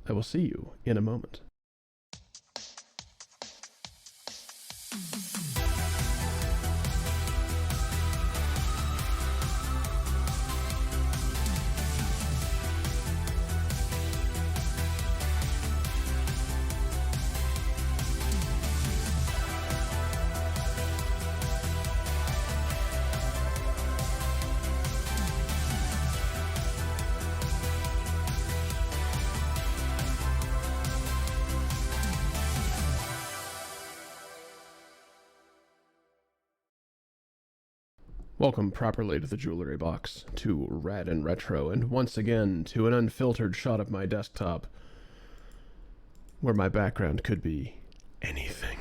I will see you in a moment. Welcome properly to the jewelry box, to Rad and Retro, and once again to an unfiltered shot of my desktop, where my background could be anything.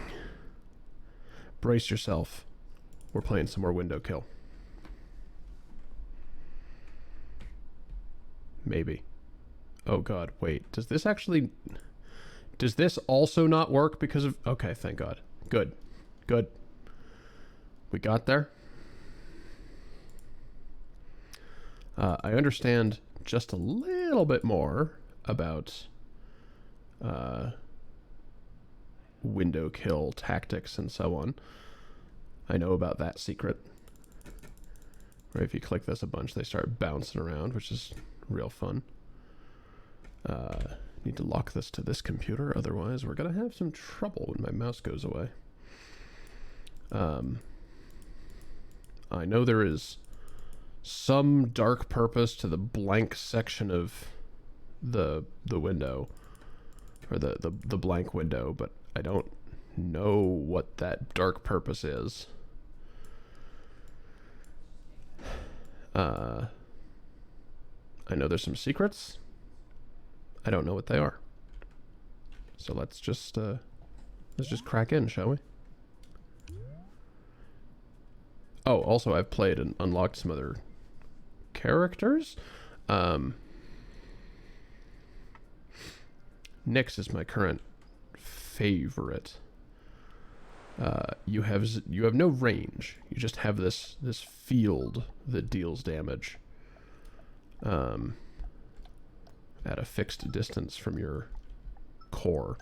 Brace yourself. We're playing some more Windowkill. Maybe. Oh god, wait. Does this actually... Does this also not work because of... Okay, thank god. Good. Good. We got there. I understand just a little bit more about Windowkill tactics and so on. I know about that secret. Right, if you click this a bunch, they start bouncing around, which is real fun. Need to lock this to this computer, otherwise we're gonna have some trouble when my mouse goes away. I know there is some dark purpose to the blank section of the window, or the blank window, but I don't know what that dark purpose is. I know there's some secrets. I don't know what they are. So let's just crack in, shall we? Oh, also I've played and unlocked some other characters. Nyx is my current favorite. You have no range. You just have this field that deals damage at a fixed distance from your core,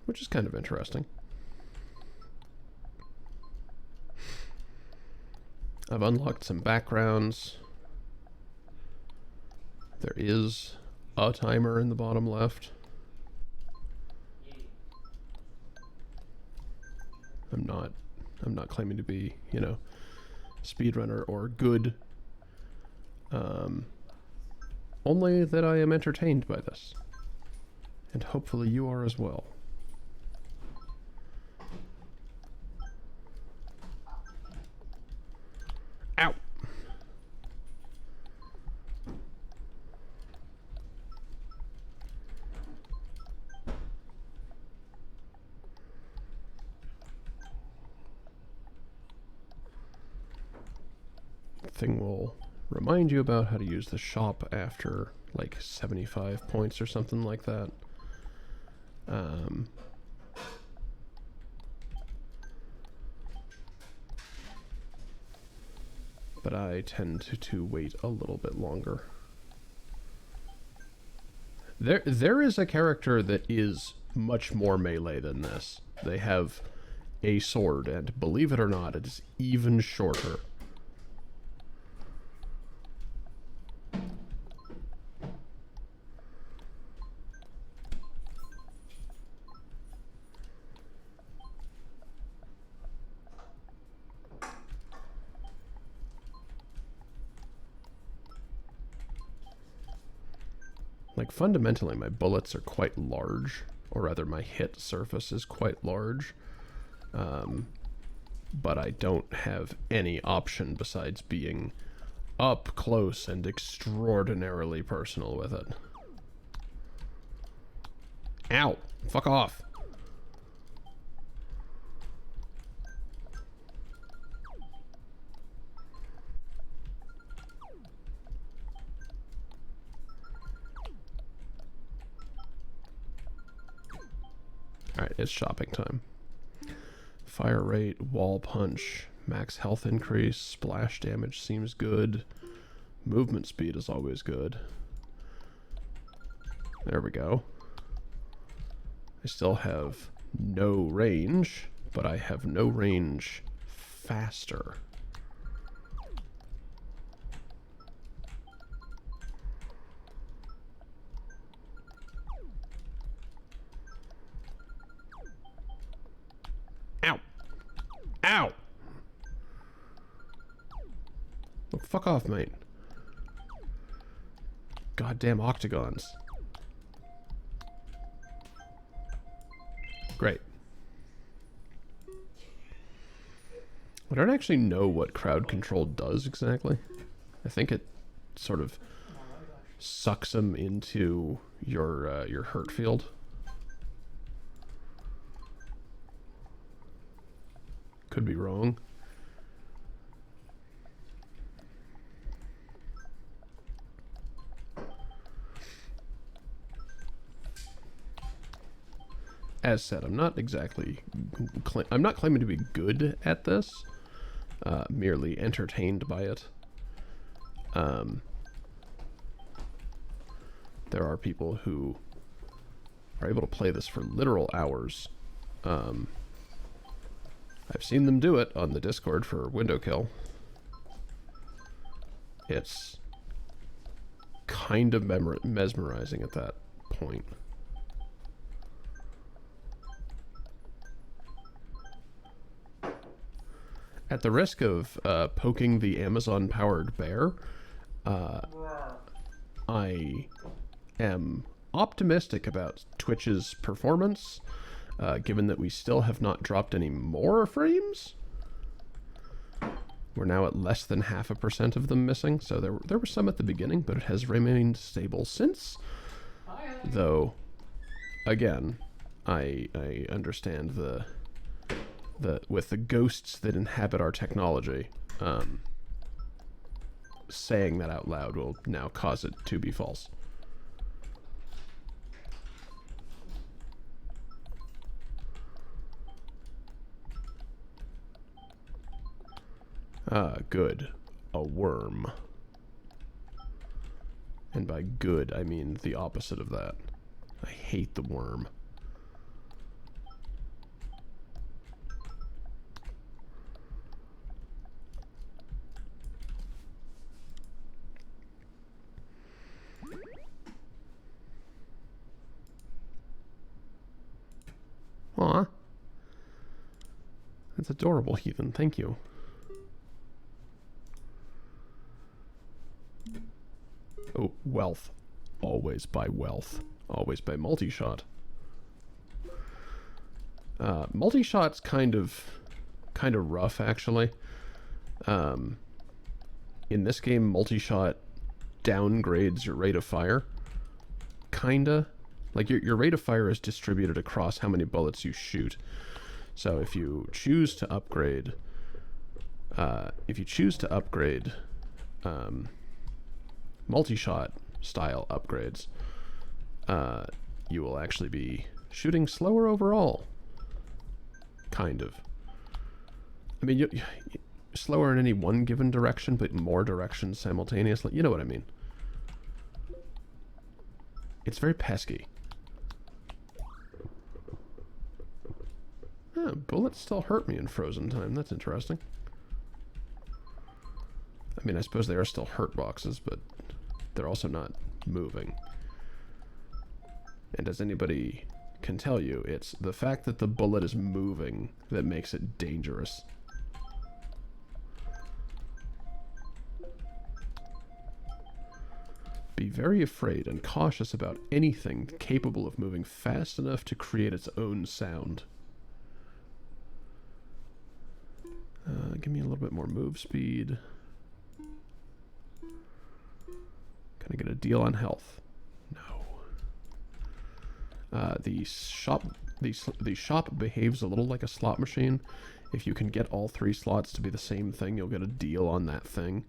which is kind of interesting. I've unlocked some backgrounds. There is a timer in the bottom left. I'm not claiming to be, you know, speedrunner or good. Only that I am entertained by this. And hopefully you are as well. Ow! Thing will remind you about how to use the shop after like 75 points or something like that. But I tend to wait a little bit longer. There is a character that is much more melee than this. They have a sword, and believe it or not, it is even shorter. Like, fundamentally, my bullets are quite large, or rather, my hit surface is quite large. But I don't have any option besides being up close and extraordinarily personal with it. Ow! Fuck off! Alright, it's shopping time. Fire rate, wall punch, max health increase, splash damage seems good. Movement speed is always good. There we go. I still have no range, but I have no range faster. Ow! Ow! Oh, fuck off, mate. Goddamn octagons. Great. I don't actually know what crowd control does exactly. I think it sort of sucks them into your hurt field. Could be wrong. As said, I'm not exactly... I'm not claiming to be good at this. Merely entertained by it. There are people who are able to play this for literal hours. I've seen them do it on the Discord for Windowkill. It's kind of mesmerizing at that point. At the risk of poking the Amazon-powered bear, I am optimistic about Twitch's performance, given that we still have not dropped any more frames. We're now at less than 0.5% of them missing, so there were some at the beginning, but it has remained stable since. Though, again, I understand with the ghosts that inhabit our technology, saying that out loud will now cause it to be false. Good. A worm. And by good, I mean the opposite of that. I hate the worm. Aw. That's adorable, Heathen. Thank you. Oh, wealth. Always buy wealth. Always buy multi-shot. Multi-shot's kind of rough, actually. In this game, multi-shot downgrades your rate of fire. Kinda. Like, your rate of fire is distributed across how many bullets you shoot. So if you choose to upgrade... multi-shot style upgrades, you will actually be shooting slower overall. Kind of. I mean, slower in any one given direction, but more directions simultaneously. You know what I mean. It's very pesky. Oh, bullets still hurt me in frozen time. That's interesting. I mean, I suppose they are still hurt boxes, but they're also not moving. And as anybody can tell you, it's the fact that the bullet is moving that makes it dangerous. Be very afraid and cautious about anything capable of moving fast enough to create its own sound. Give me a little bit more move speed. Can I get a deal on health? No. The shop behaves a little like a slot machine. If you can get all 3 slots to be the same thing, you'll get a deal on that thing,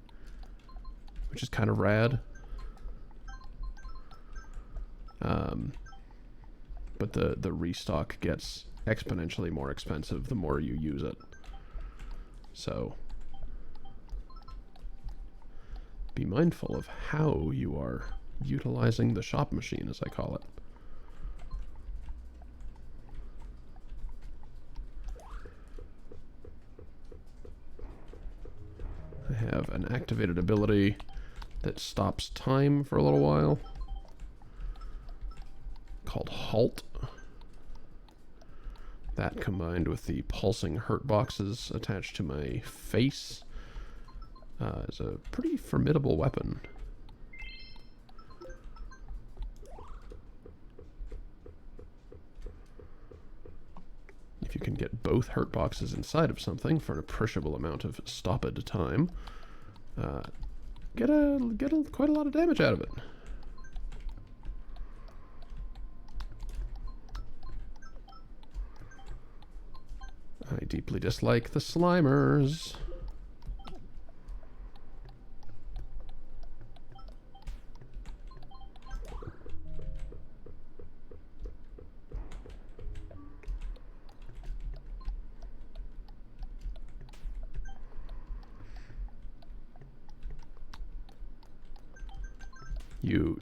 which is kind of rad. But the restock gets exponentially more expensive the more you use it. So be mindful of how you are utilizing the shop machine, as I call it. I have an activated ability that stops time for a little while, called Halt. That combined with the pulsing hurt boxes attached to my face is a pretty formidable weapon. If you can get both hurt boxes inside of something for an appreciable amount of stopped time, get quite a lot of damage out of it. I deeply dislike the Slimers.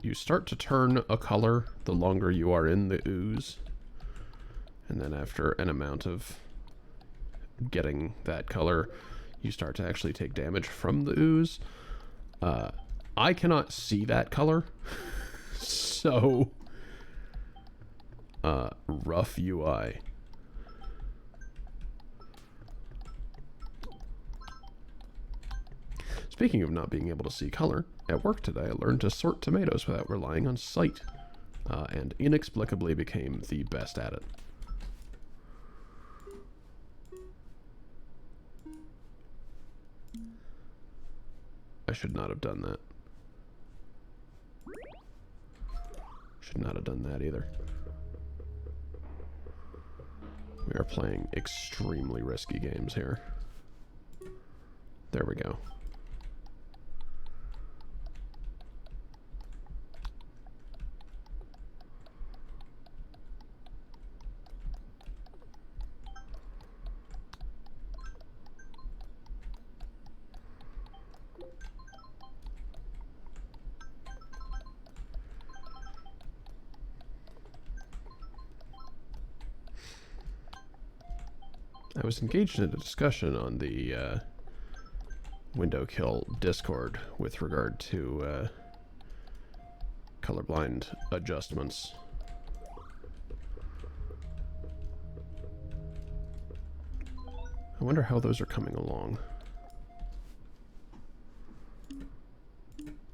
You start to turn a color the longer you are in the ooze, and then after an amount of getting that color, you start to actually take damage from the ooze. I cannot see that color, so rough UI. Speaking of not being able to see color, at work today I learned to sort tomatoes without relying on sight, and inexplicably became the best at it. I should not have done that. Should not have done that either. We are playing extremely risky games here. There we go. I was engaged in a discussion on the Windowkill Discord with regard to colorblind adjustments. I wonder how those are coming along.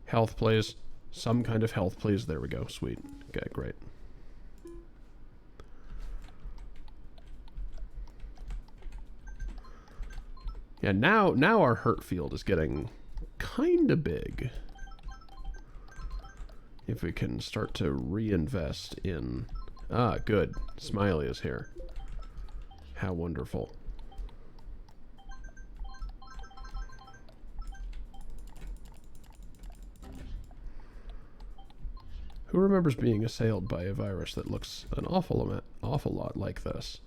Health, please. Some kind of health, please. There we go. Sweet. Okay, great. Yeah, now our hurt field is getting kind of big. If we can start to reinvest in... Ah, good. Smiley is here. How wonderful. Who remembers being assailed by a virus that looks an awful lot like this?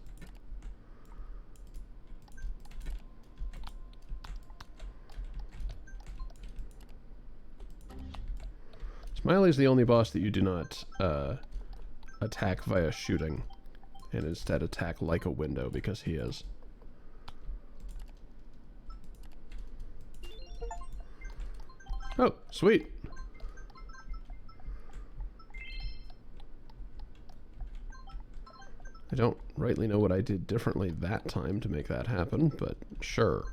Smiley's the only boss that you do not attack via shooting, and instead attack like a window because he is. Oh, sweet. I don't rightly know what I did differently that time to make that happen, but sure.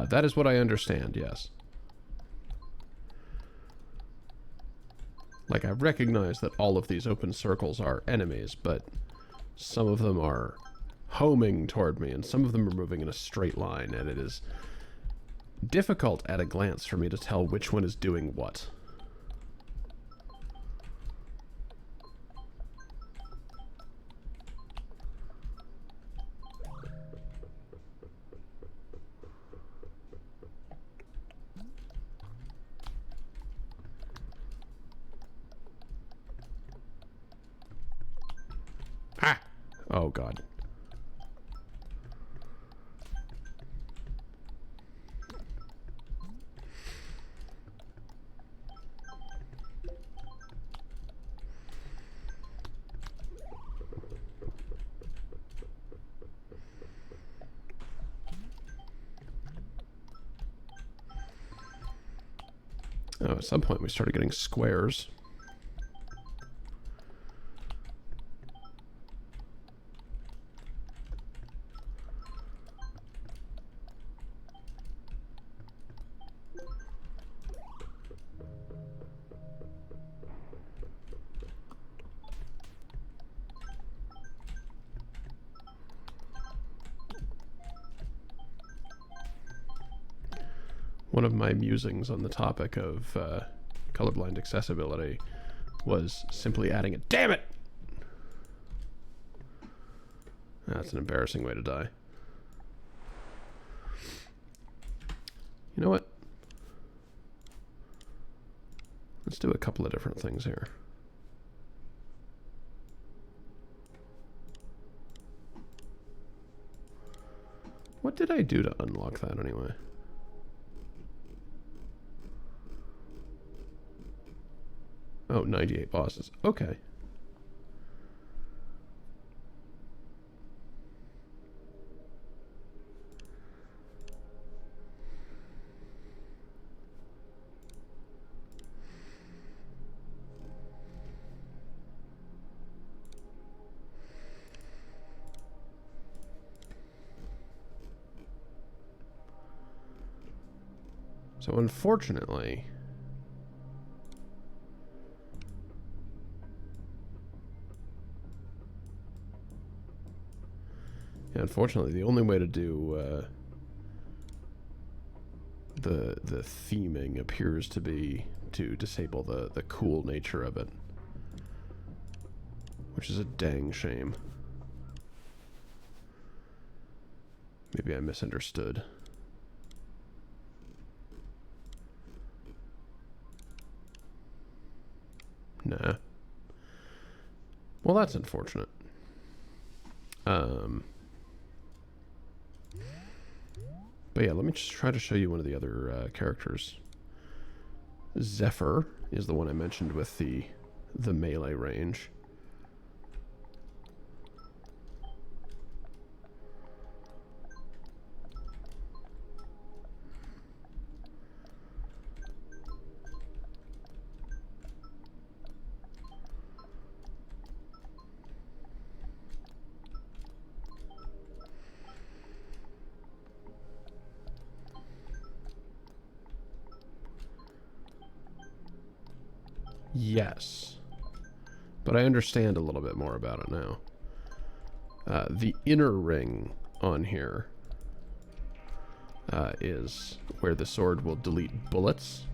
That is what I understand, yes. Like, I recognize that all of these open circles are enemies, but some of them are homing toward me, and some of them are moving in a straight line, and it is difficult at a glance for me to tell which one is doing what. Oh, God. Oh, at some point we started getting squares. One of my musings on the topic of colorblind accessibility was simply adding a damn it! That's an embarrassing way to die. You know what? Let's do a couple of different things here. What did I do to unlock that anyway? Oh, 98 bosses. Okay. So unfortunately, the only way to do the theming appears to be to disable the cool nature of it, which is a dang shame. Maybe I misunderstood. Nah. Well, that's unfortunate. But yeah, let me just try to show you one of the other characters. Zephyr is the one I mentioned with the melee range. Yes, but I understand a little bit more about it now. The inner ring on here is where the sword will delete bullets.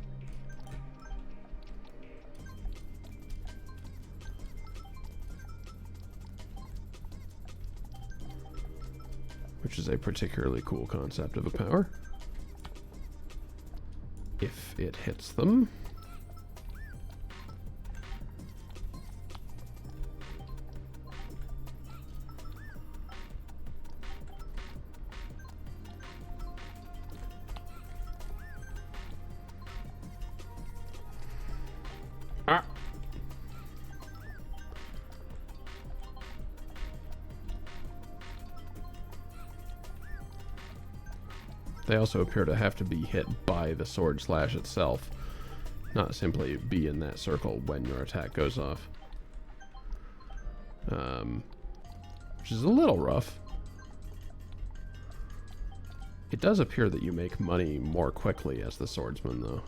Which is a particularly cool concept of a power. If it hits them. They also appear to have to be hit by the sword slash itself, not simply be in that circle when your attack goes off. Which is a little rough. It does appear that you make money more quickly as the swordsman, though.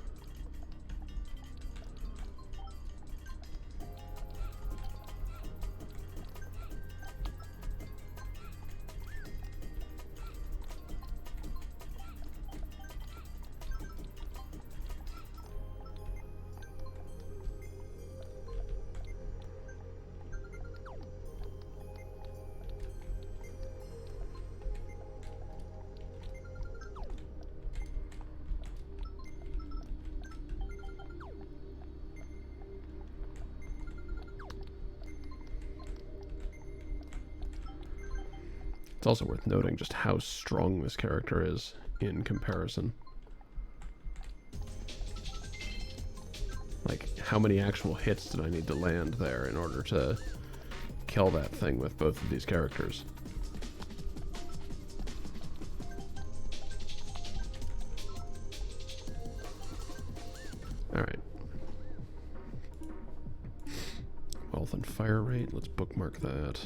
It's also worth noting just how strong this character is in comparison. Like, how many actual hits did I need to land there in order to kill that thing with both of these characters? Alright. Wealth and fire rate, let's bookmark that.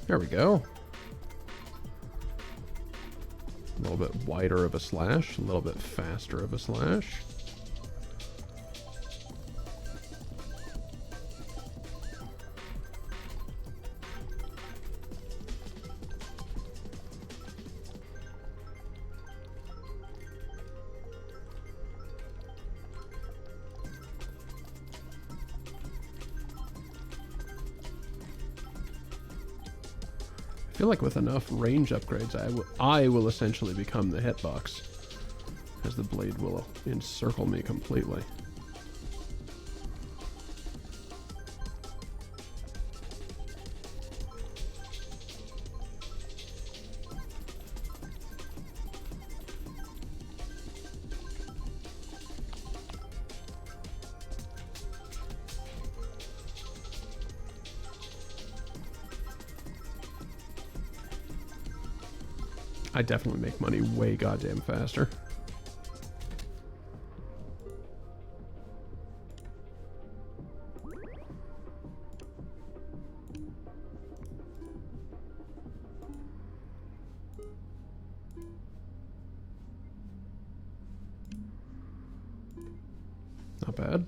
There we go. A little bit wider of a slash, a little bit faster of a slash. I feel like with enough range upgrades, I will essentially become the hitbox, as the blade will encircle me completely. I definitely make money way goddamn faster. Not bad.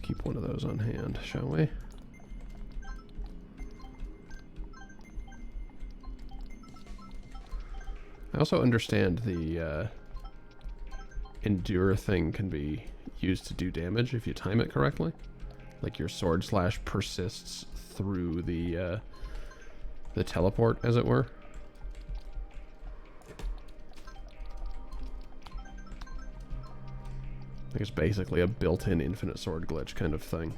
Keep one of those on hand, shall we? I also understand the endure thing can be used to do damage if you time it correctly. Like your sword slash persists through the teleport, as it were. It's basically a built-in infinite sword glitch kind of thing.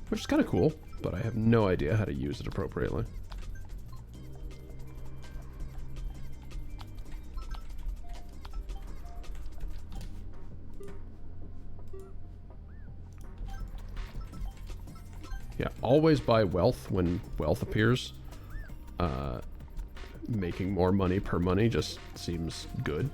Which is kind of cool, but I have no idea how to use it appropriately. Yeah, always buy wealth when wealth appears. Making more money per money just seems good.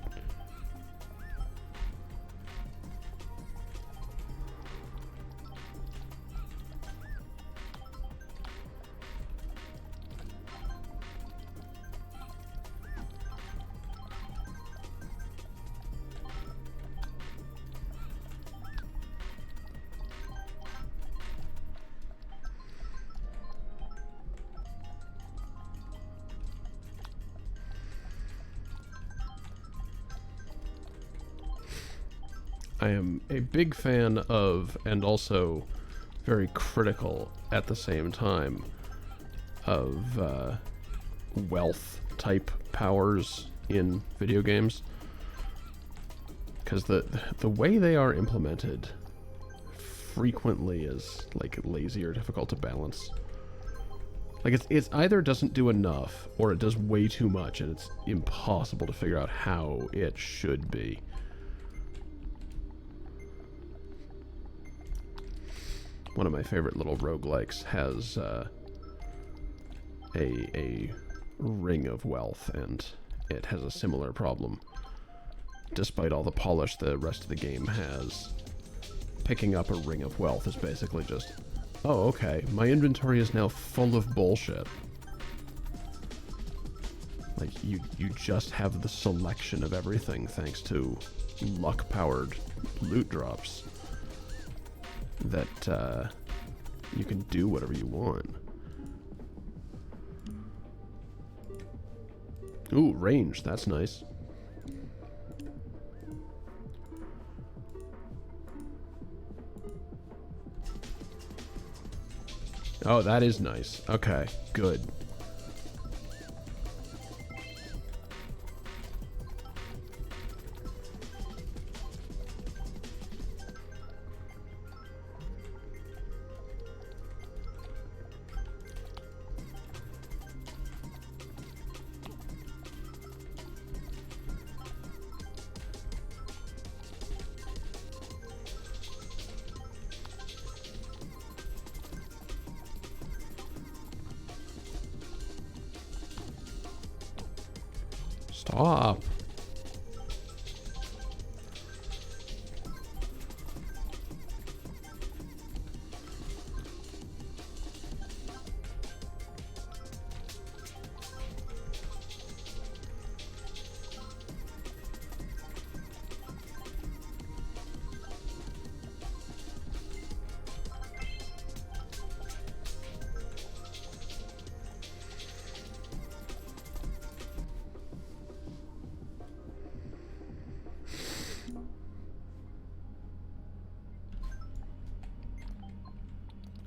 I am a big fan of, and also very critical at the same time, of wealth type powers in video games. Because the way they are implemented frequently is like lazy or difficult to balance. Like it's either doesn't do enough or it does way too much, and it's impossible to figure out how it should be. One of my favorite little roguelikes has a ring of wealth, and it has a similar problem. Despite all the polish the rest of the game has, picking up a ring of wealth is basically just, oh, okay, my inventory is now full of bullshit. Like, you just have the selection of everything thanks to luck-powered loot drops that you can do whatever you want. Ooh, range, that's nice. Oh, that is nice. Okay, good. Stop.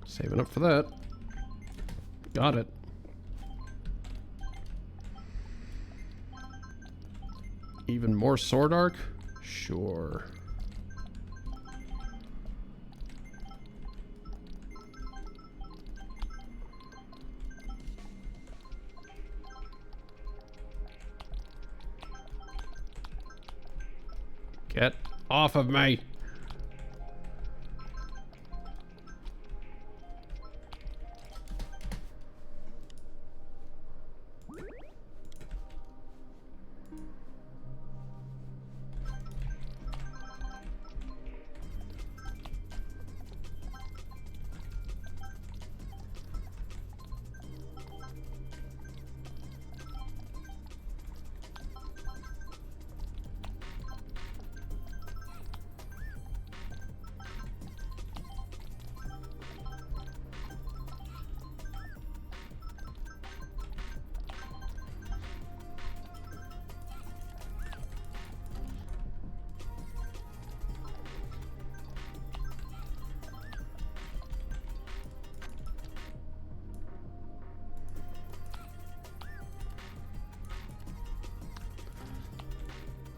Saving up for that. Got it. Even more sword arc? Sure. Get off of me!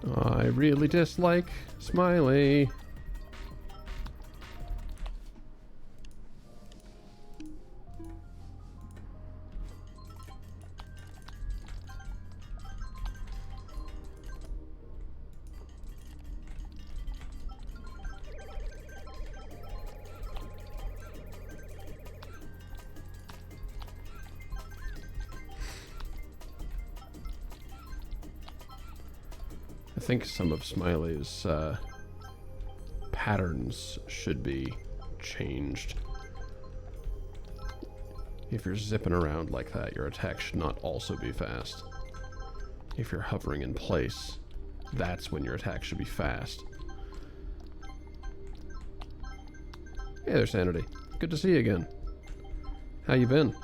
I really dislike Smiley. I think some of Smiley's patterns should be changed. If you're zipping around like that, your attack should not also be fast. If you're hovering in place, that's when your attack should be fast. Hey there, Sanity. Good to see you again. How you been?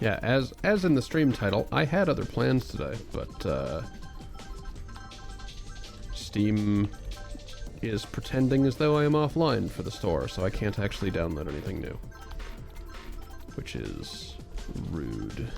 Yeah, as in the stream title, I had other plans today, but Steam is pretending as though I am offline for the store, so I can't actually download anything new. Which is rude.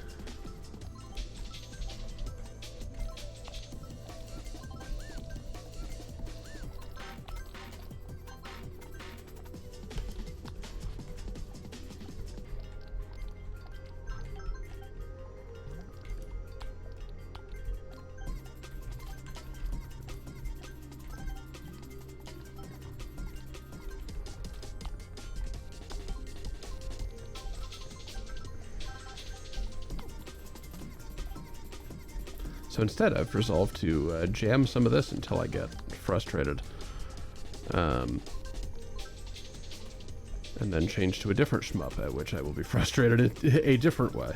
So instead, I've resolved to jam some of this until I get frustrated. And then change to a different shmup, at which I will be frustrated a different way.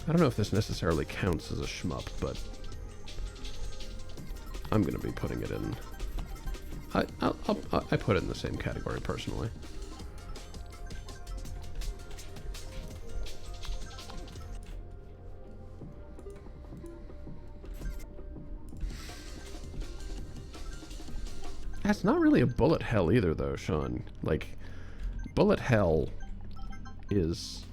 I don't know if this necessarily counts as a shmup, but I'm going to be putting it in... I put it in the same category, personally. That's not really a bullet hell either, though, Sean. Like, bullet hell is...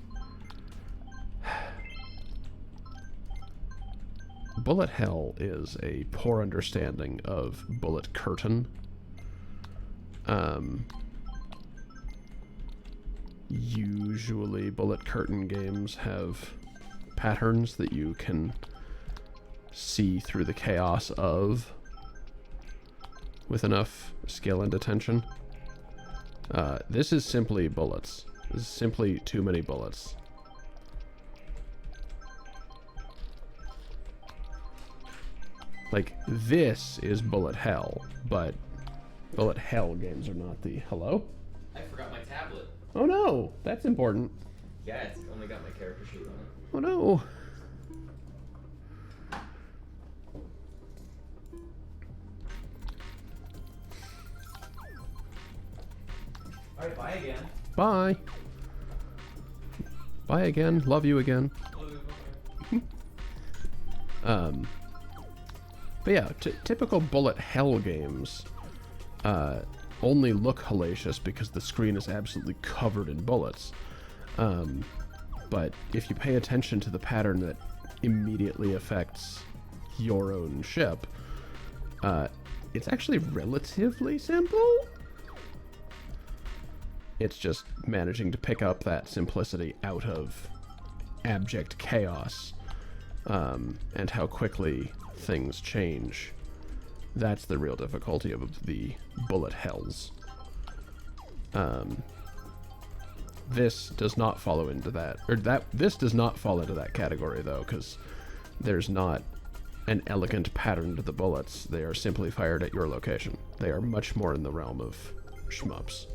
bullet hell is a poor understanding of bullet curtain. Usually bullet curtain games have patterns that you can see through the chaos of with enough skill and attention. This is simply bullets. This is simply too many bullets. Like, this is bullet hell, but bullet hell games are not the... Hello? I forgot my tablet. Oh no! That's important. Yeah, it's only got my character sheet on it. Oh no! Alright, bye again. Bye! Bye again. Love you again. But yeah, typical bullet hell games only look hellacious because the screen is absolutely covered in bullets. But if you pay attention to the pattern that immediately affects your own ship, it's actually relatively simple. It's just managing to pick up that simplicity out of abject chaos, and how quickly things change. That's the real difficulty of the bullet hells. This does not follow into that, or this does not fall into that category though, because there's not an elegant pattern to the bullets. They are simply fired at your location. They are much more in the realm of shmups.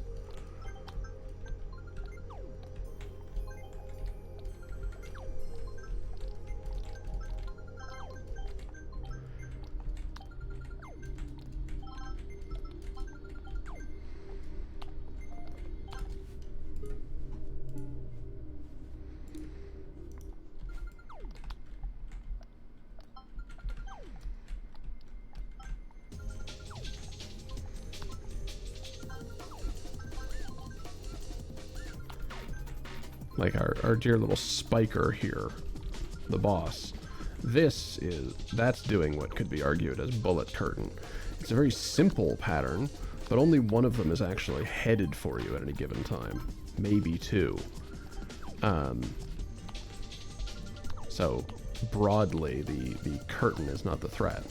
Like our dear little spiker here, the boss. That's doing what could be argued as bullet curtain. It's a very simple pattern, but only one of them is actually headed for you at any given time. Maybe two. So broadly, the curtain is not the threat.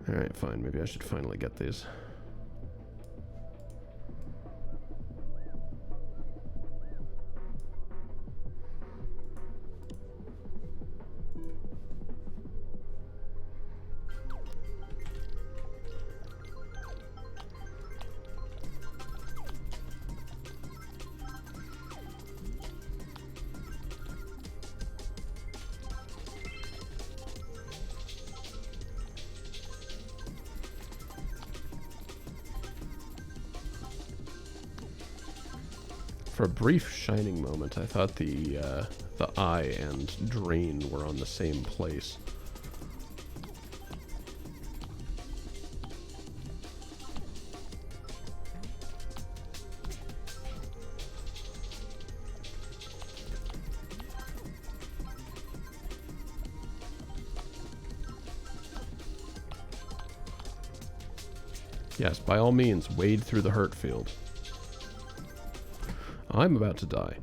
Alright, fine. Maybe I should finally get these. For a brief shining moment, I thought the eye and drain were on the same place. Yes, by all means, wade through the hurt field. I'm about to die.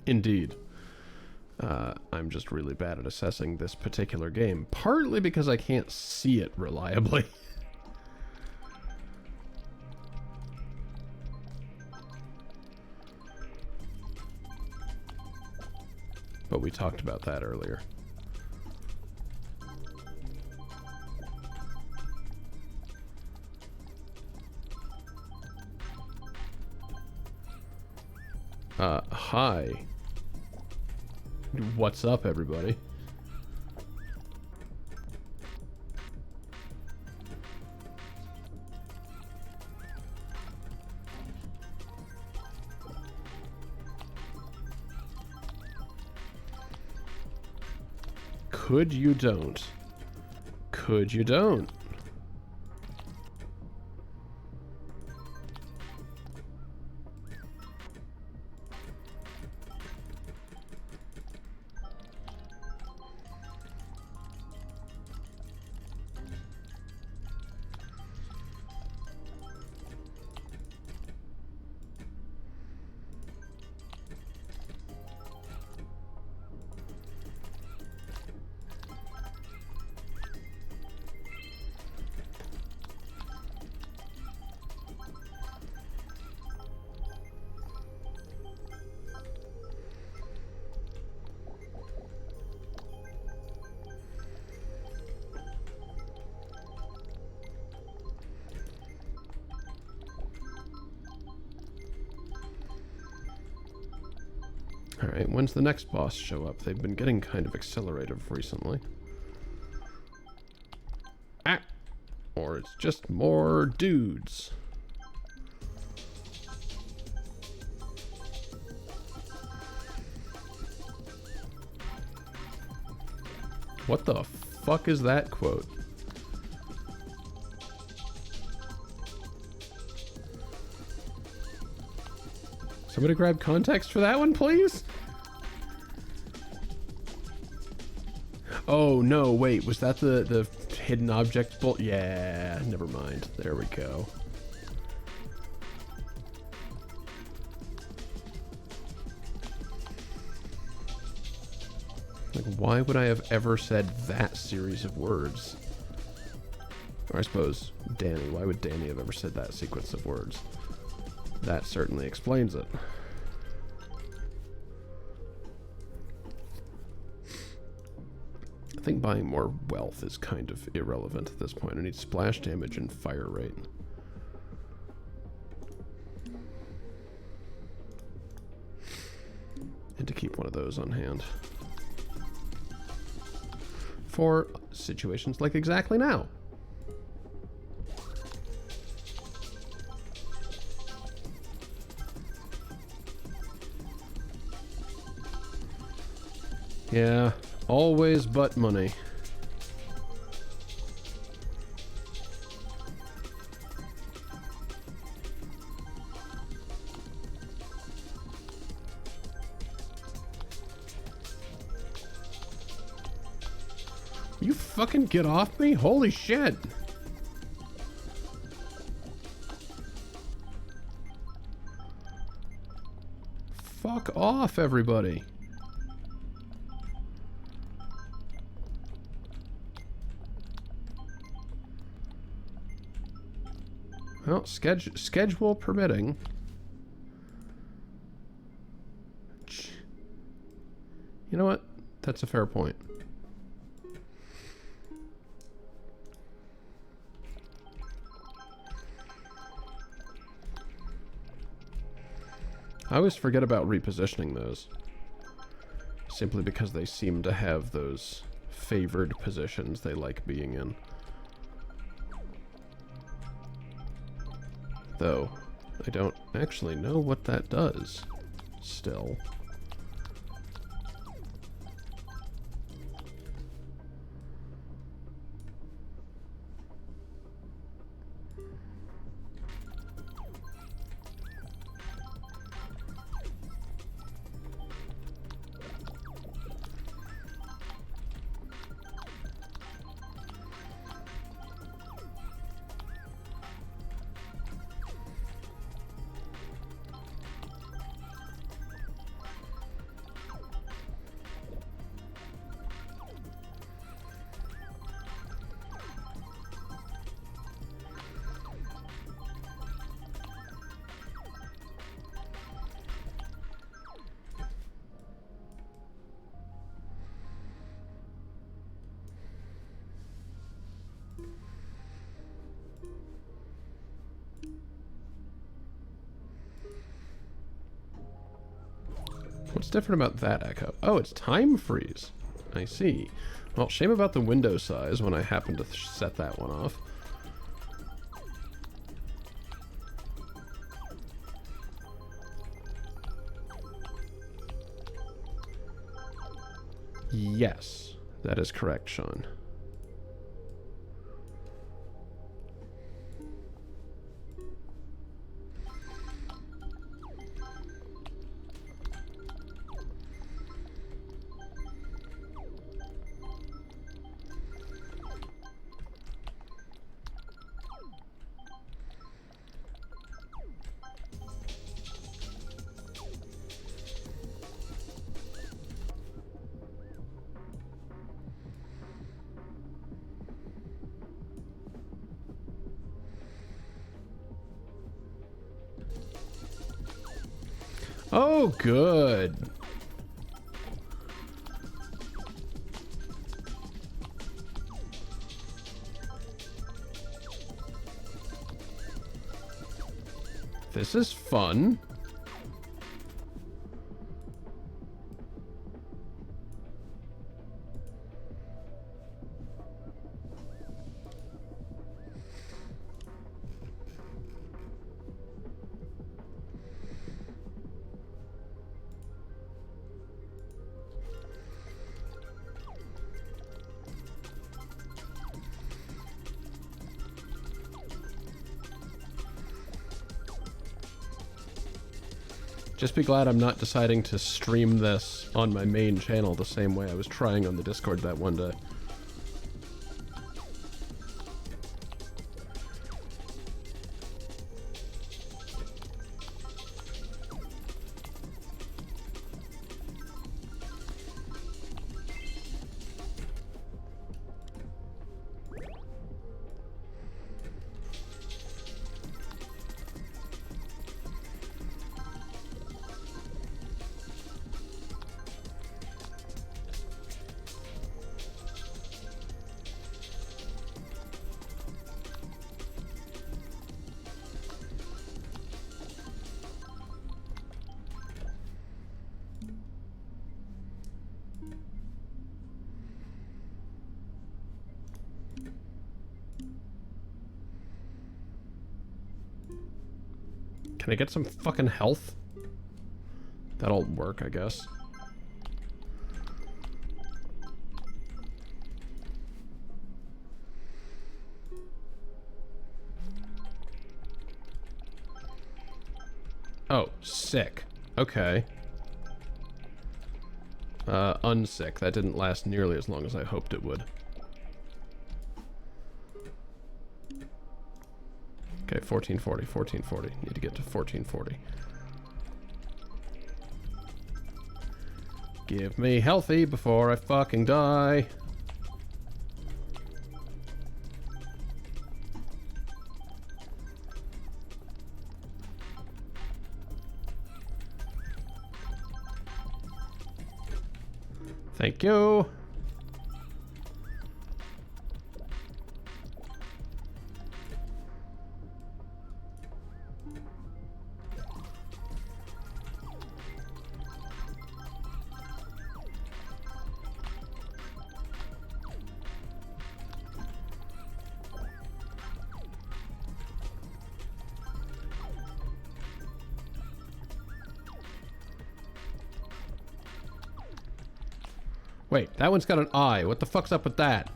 Indeed. I'm just really bad at assessing this particular game, partly because I can't see it reliably. But we talked about that earlier. Hi. What's up, everybody? Could you don't? Could you don't? Alright, when's the next boss show up? They've been getting kind of accelerative recently. Ah! Or it's just more dudes. What the fuck is that quote? Somebody grab context for that one, please? Oh, no, wait. Was that the hidden object bolt? Yeah, never mind. There we go. Like, why would I have ever said that series of words? Or I suppose Danny. Why would Danny have ever said that sequence of words? That certainly explains it. I think buying more wealth is kind of irrelevant at this point. I need splash damage and fire rate. And to keep one of those on hand. For situations like exactly now. Yeah, always but money. You fucking get off me? Holy shit! Fuck off, everybody. Well, schedule permitting. You know what? That's a fair point. I always forget about repositioning those. Simply because they seem to have those favored positions they like being in. Though, I don't actually know what that does, still. What's different about that echo? Oh, it's time freeze. I see. Well, shame about the window size when I happen to set that one off. Yes, that is correct, Sean. Oh, good. This is fun. Just be glad I'm not deciding to stream this on my main channel the same way I was trying on the Discord that one day. Can I get some fucking health? That'll work, I guess. Oh, sick. Okay. Unsick. That didn't last nearly as long as I hoped it would. Okay, 1440, 1440. Need to get to 1440. Give me healthy before I fucking die. Thank you. Wait, that one's got an eye. What the fuck's up with that?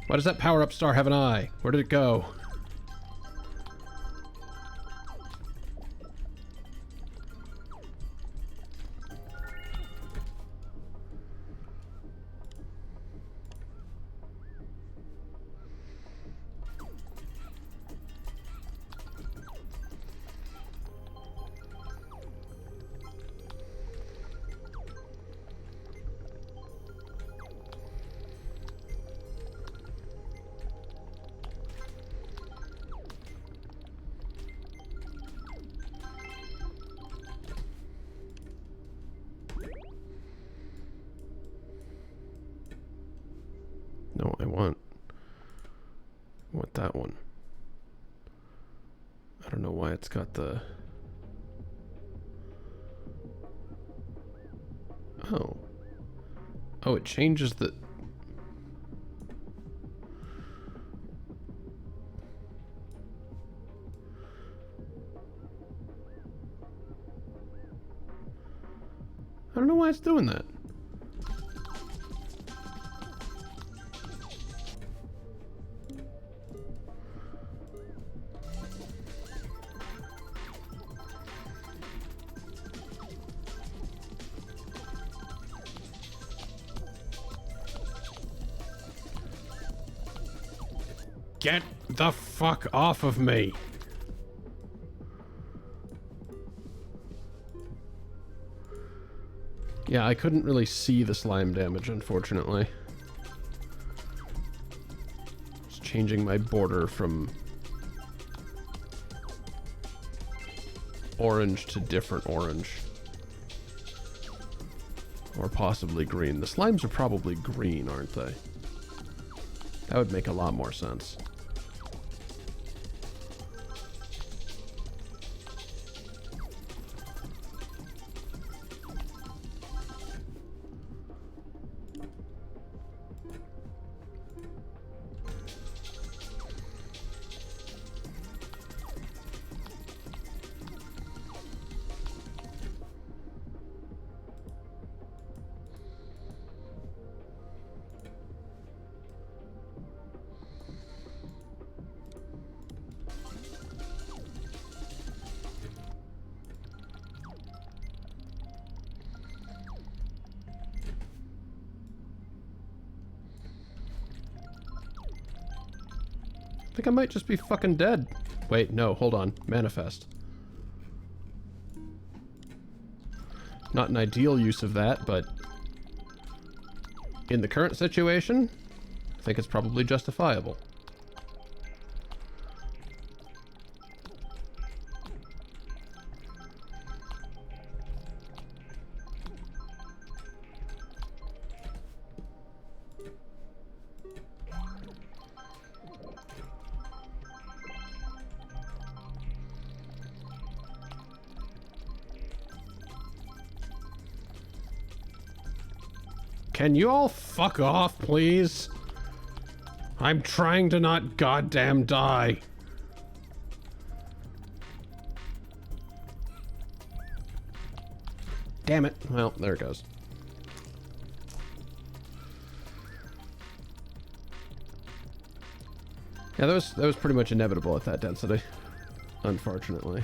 Why does that power-up star have an eye? Where did it go? No, I want that one. I don't know why it's got the... Oh. Oh, it changes the... I don't know why it's doing that. Get the fuck off of me! Yeah, I couldn't really see the slime damage, unfortunately. It's changing my border from orange to different orange. Or possibly green. The slimes are probably green, aren't they? That would make a lot more sense. I think I might just be fucking dead. Wait, no, hold on. Manifest. Not an ideal use of that, but in the current situation, I think it's probably justifiable. Can you all fuck off, please? I'm trying to not goddamn die. Damn it. Well, there it goes. Yeah, that was pretty much inevitable at that density, unfortunately.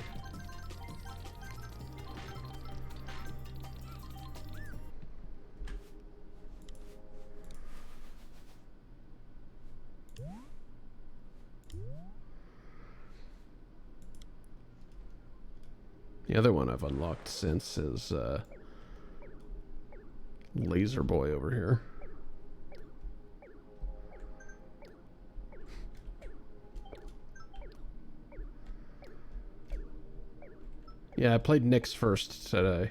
The other one I've unlocked since is Laser Boy over here. Yeah, I played Nyx first today.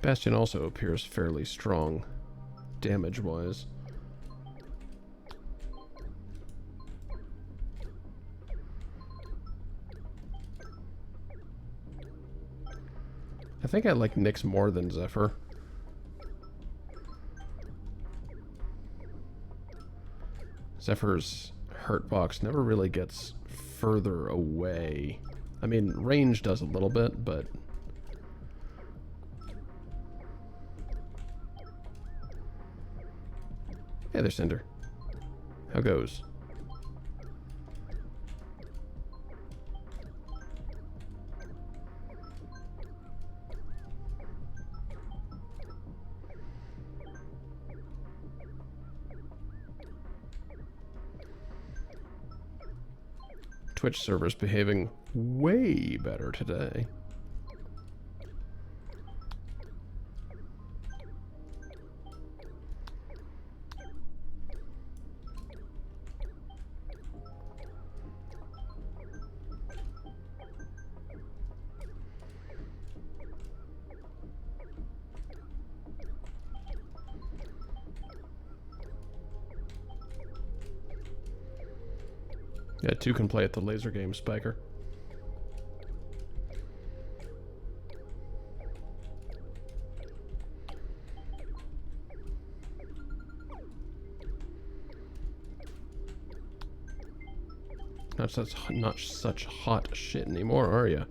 Bastion also appears fairly strong, damage-wise. I think I like Nyx more than Zephyr. Zephyr's hurtbox never really gets further away. I mean, range does a little bit, but... Hey there, Cinder. How goes? Twitch server's behaving way better today. Yeah, two can play at the laser game, Spiker. Not such hot shit anymore, are ya?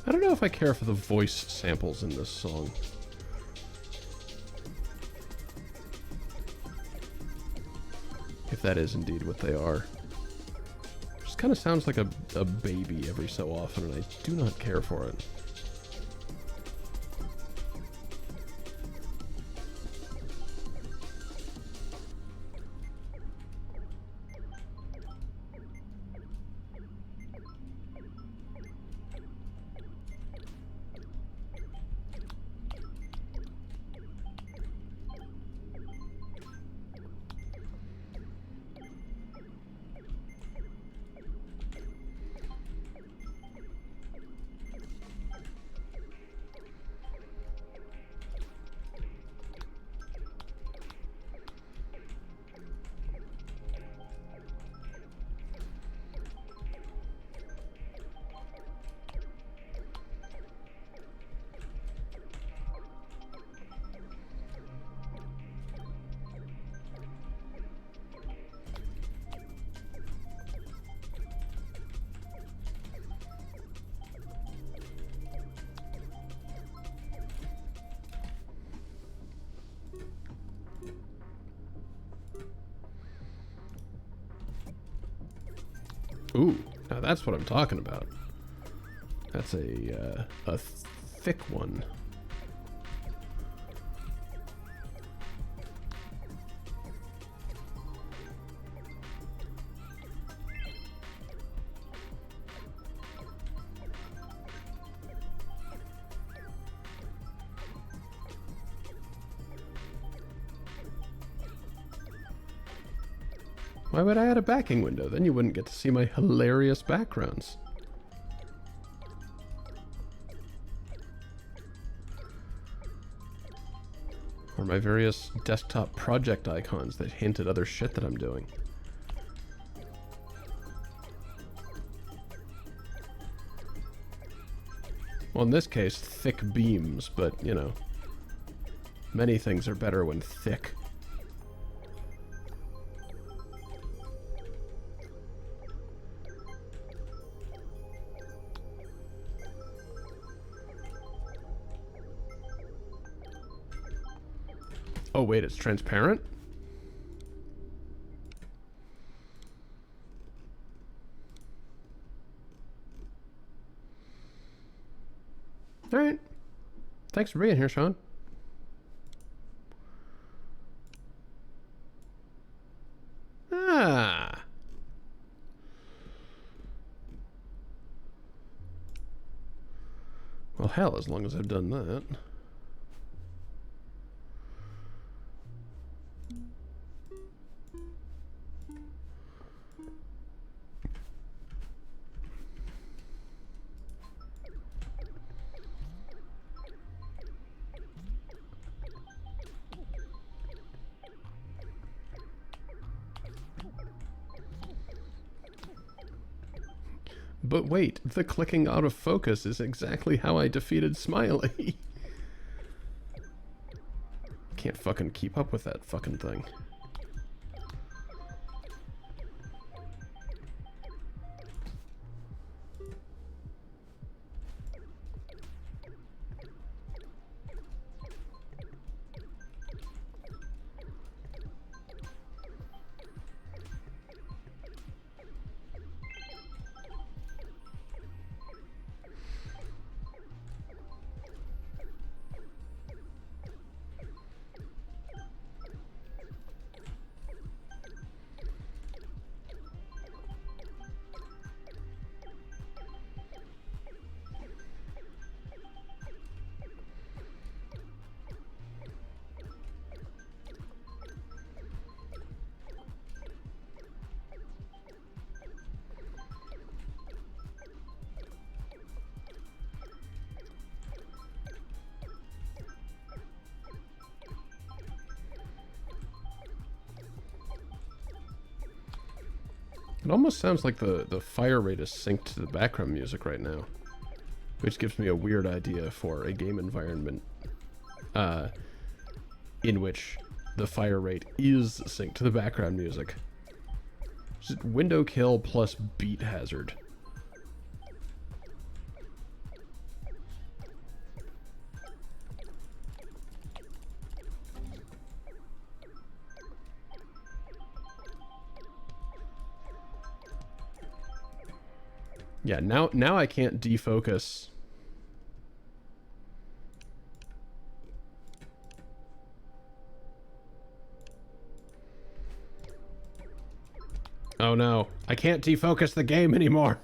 I don't know if I care for the voice samples in this song. If that is indeed what they are. Just kind of sounds like a baby every so often, and I do not care for it. Ooh, now that's what I'm talking about. That's a thick one. Why would I add a backing window? Then you wouldn't get to see my hilarious backgrounds. Or my various desktop project icons that hint at other shit that I'm doing. Well, in this case, thick beams, but, you know, many things are better when thick. Oh wait, it's transparent? Alright. Thanks for being here, Sean. Ah. Well, hell, as long as I've done that. But wait, the clicking out of focus is exactly how I defeated Smiley. Can't fucking keep up with that fucking thing. It almost sounds like the fire rate is synced to the background music right now, which gives me a weird idea for a game environment in which the fire rate is synced to the background music. Just Windowkill plus beat hazard. Yeah, now I can't defocus. Oh no, I can't defocus the game anymore.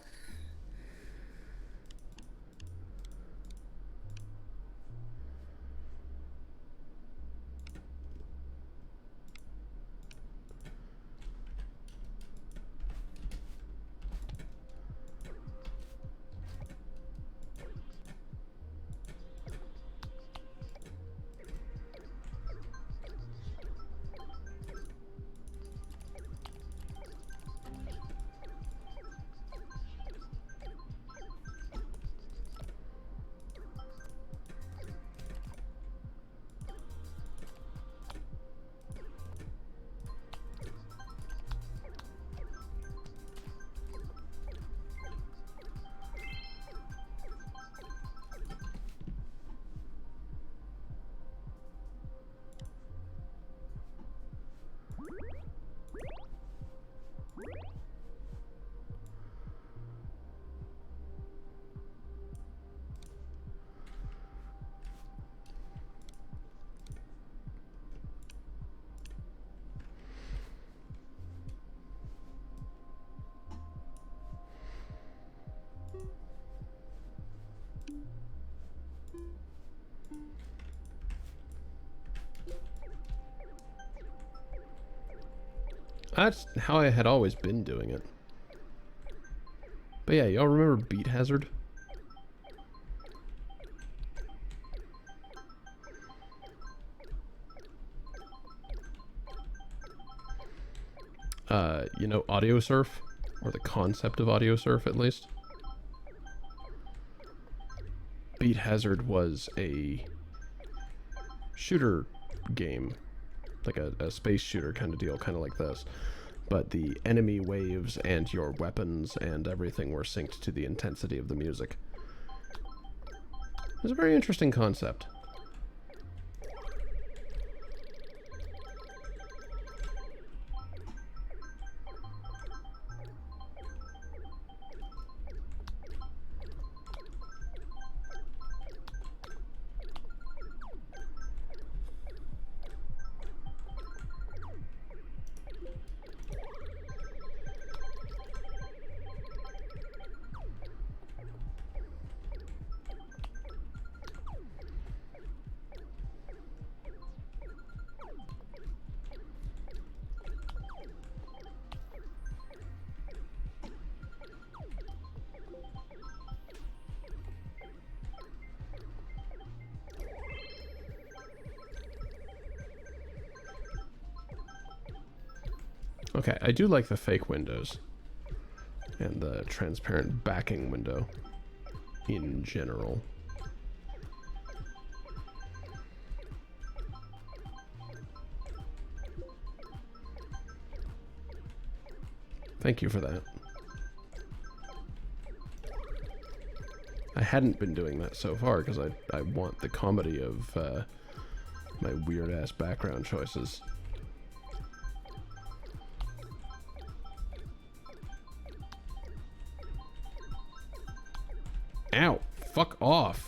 That's how I had always been doing it. But yeah, y'all remember beat hazard? You know, audio surf? Or the concept of audio surf, at least? Beat hazard was a shooter game. Like a space shooter kind of deal, kind of like this. But the enemy waves and your weapons and everything were synced to the intensity of the music. It's a very interesting concept. Okay, I do like the fake windows. and the transparent backing window in general. Thank you for that. I hadn't been doing that so far because I want the comedy of my weird-ass background choices. Ow! Fuck off!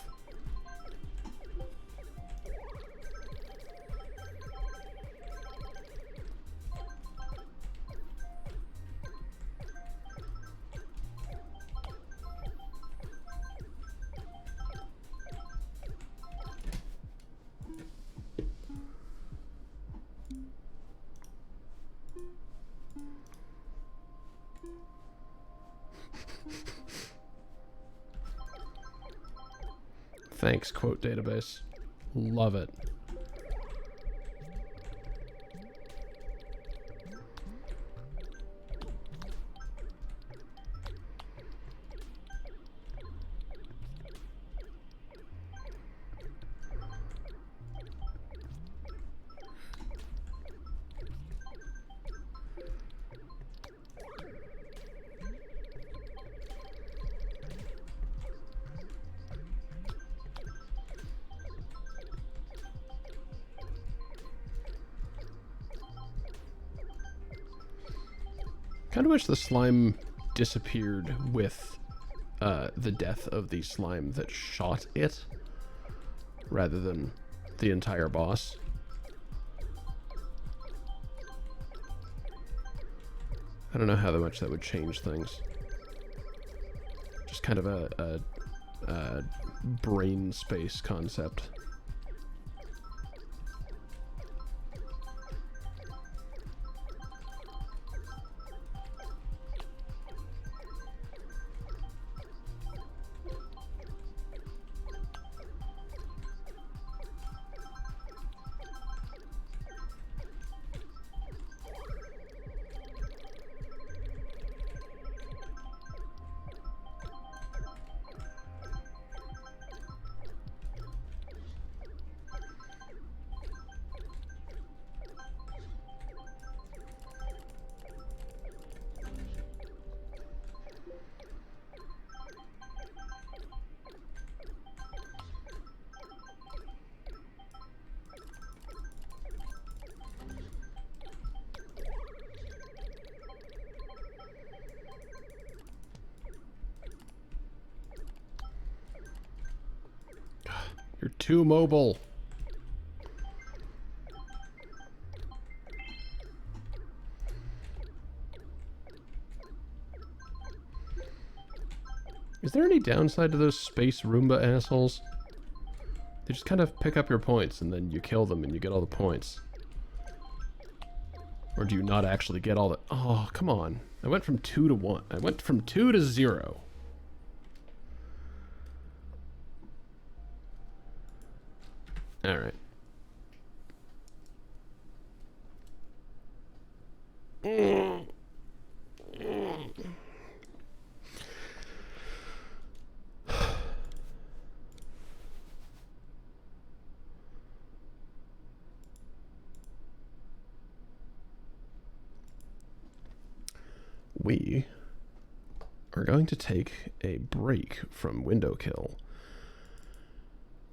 Thanks, quote database. Love it. Kind of wish the slime disappeared with the death of the slime that shot it, rather than the entire boss. I don't know how much that would change things. Just kind of a brain space concept. You're too mobile. Is there any downside to those space Roomba assholes? They just kind of pick up your points and then you kill them and you get all the points. Or do you not actually get all the... Oh, come on. I went from 2 to 1. I went from 2 to 0. Alright. We are going to take a break from Windowkill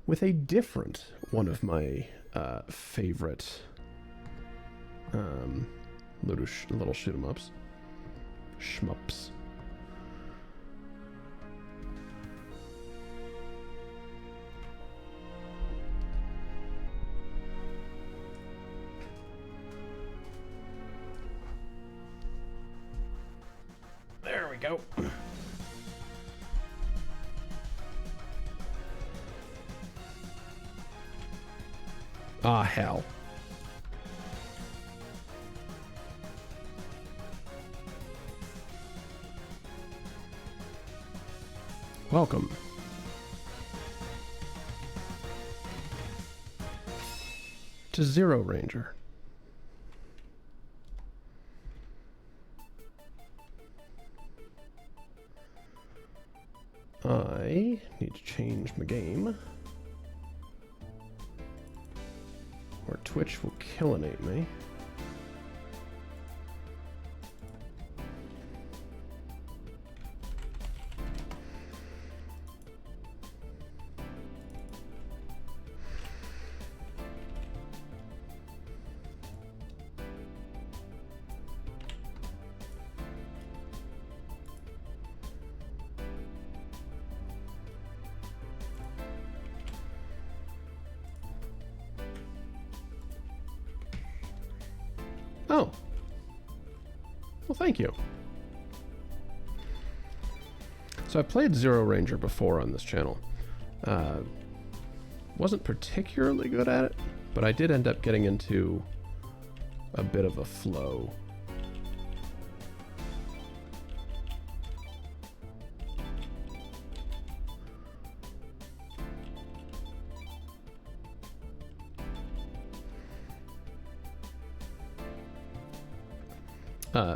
with a different one of my favorite little shoot 'em ups, shmups. There we go. Ah, hell. Welcome. To ZeroRanger. I need to change my game, or Twitch will killinate me. Oh. Well, thank you. So I played ZeroRanger before on this channel. Wasn't particularly good at it, but I did end up getting into a bit of a flow.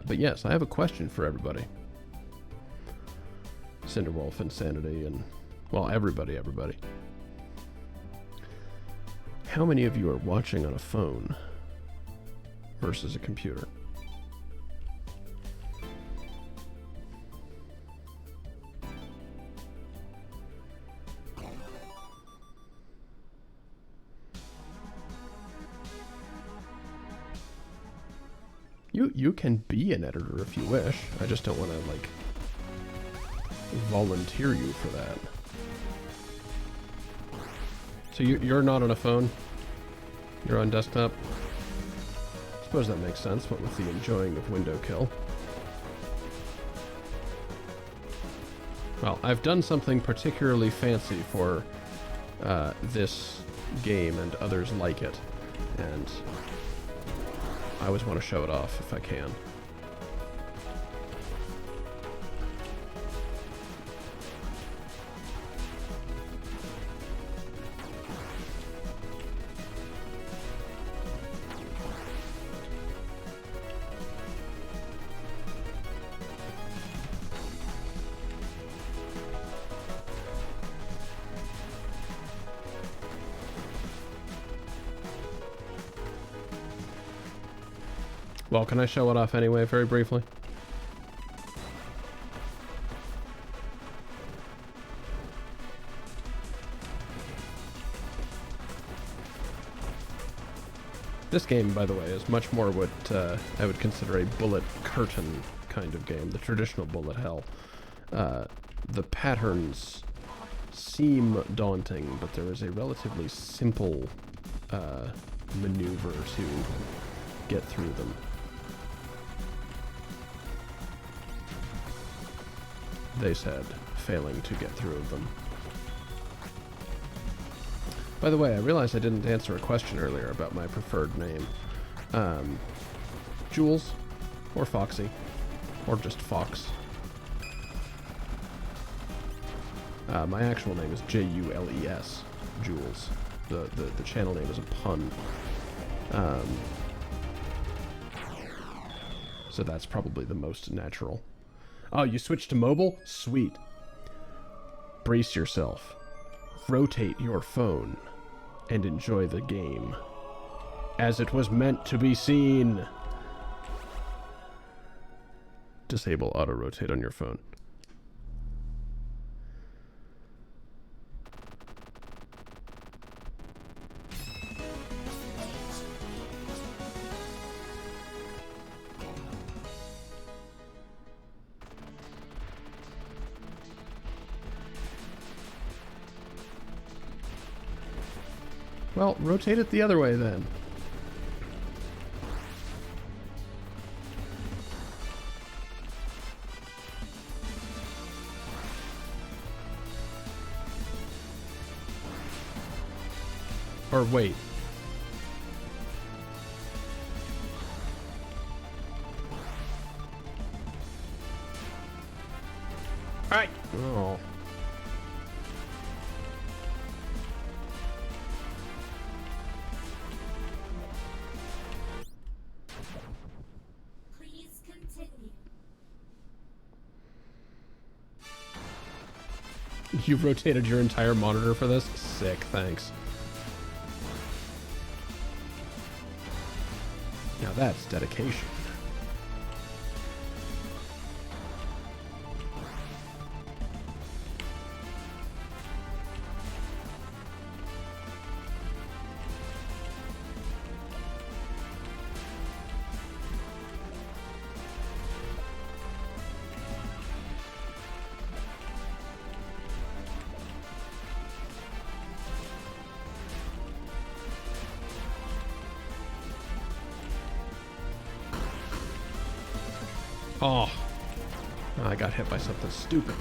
But yes, I have a question for everybody. Cinderwolf, Insanity, and, well, everybody. How many of you are watching on a phone versus a computer? You can be an editor if you wish. I just don't want to, like, volunteer you for that. So you're not on a phone? You're on desktop? I suppose that makes sense, what with the enjoying of Windowkill. Well, I've done something particularly fancy for this game and others like it, and I always want to show it off if I can. Well, can I show it off anyway, very briefly? This game, by the way, is much more what I would consider a bullet curtain kind of game, the traditional bullet hell. The patterns seem daunting, but there is a relatively simple maneuver to get through them. They said, failing to get through them. By the way, I realized I didn't answer a question earlier about my preferred name. Jules, or Foxy, or just Fox. My actual name is Jules, Jules. The channel name is a pun. So that's probably the most natural. Oh, you switched to mobile? Sweet. Brace yourself. Rotate your phone. And enjoy the game. As it was meant to be seen. Disable auto-rotate on your phone. Well, rotate it the other way then. Or wait. Alright. Oh. You rotated your entire monitor for this? Sick, thanks. Now that's dedication. Oh, I got hit by something stupid.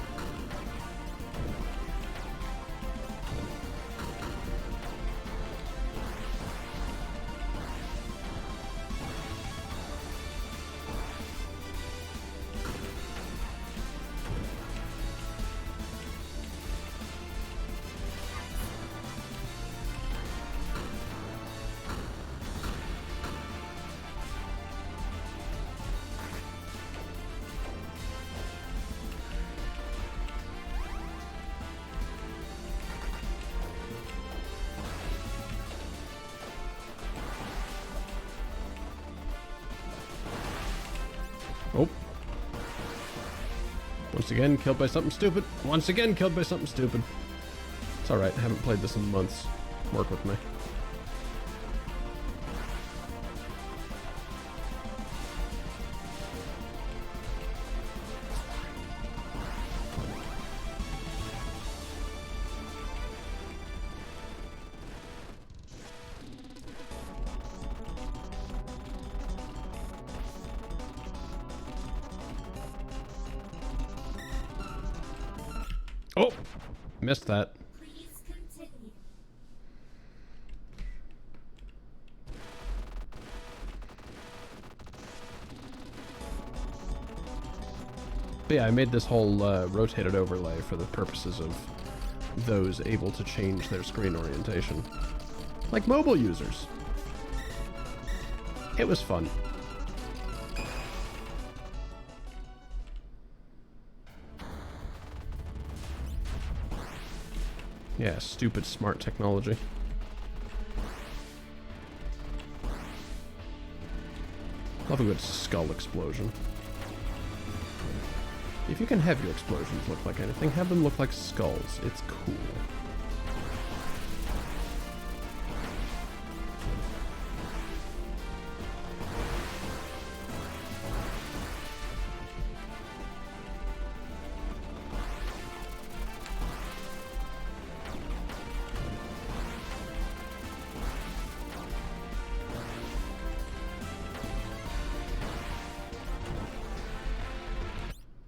Oh. Once again, killed by something stupid. Once again, killed by something stupid. It's alright, I haven't played this in months. Work with me. Oh! Missed that. Please continue. But yeah, I made this whole rotated overlay for the purposes of those able to change their screen orientation. Like mobile users. It was fun. Yeah, stupid smart technology. Love a good skull explosion. If you can have your explosions look like anything, have them look like skulls. It's cool.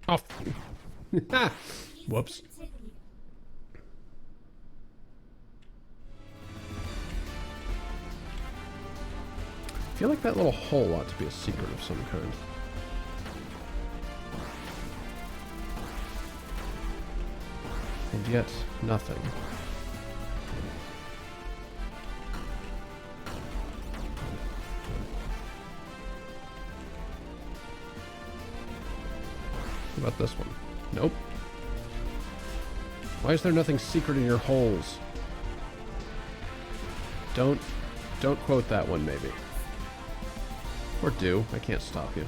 Oh. Whoops. I feel like that little hole ought to be a secret of some kind. And yet, nothing. What about this one? Nope. Why is there nothing secret in your holes? Don't quote that one, maybe. Or do. I can't stop you.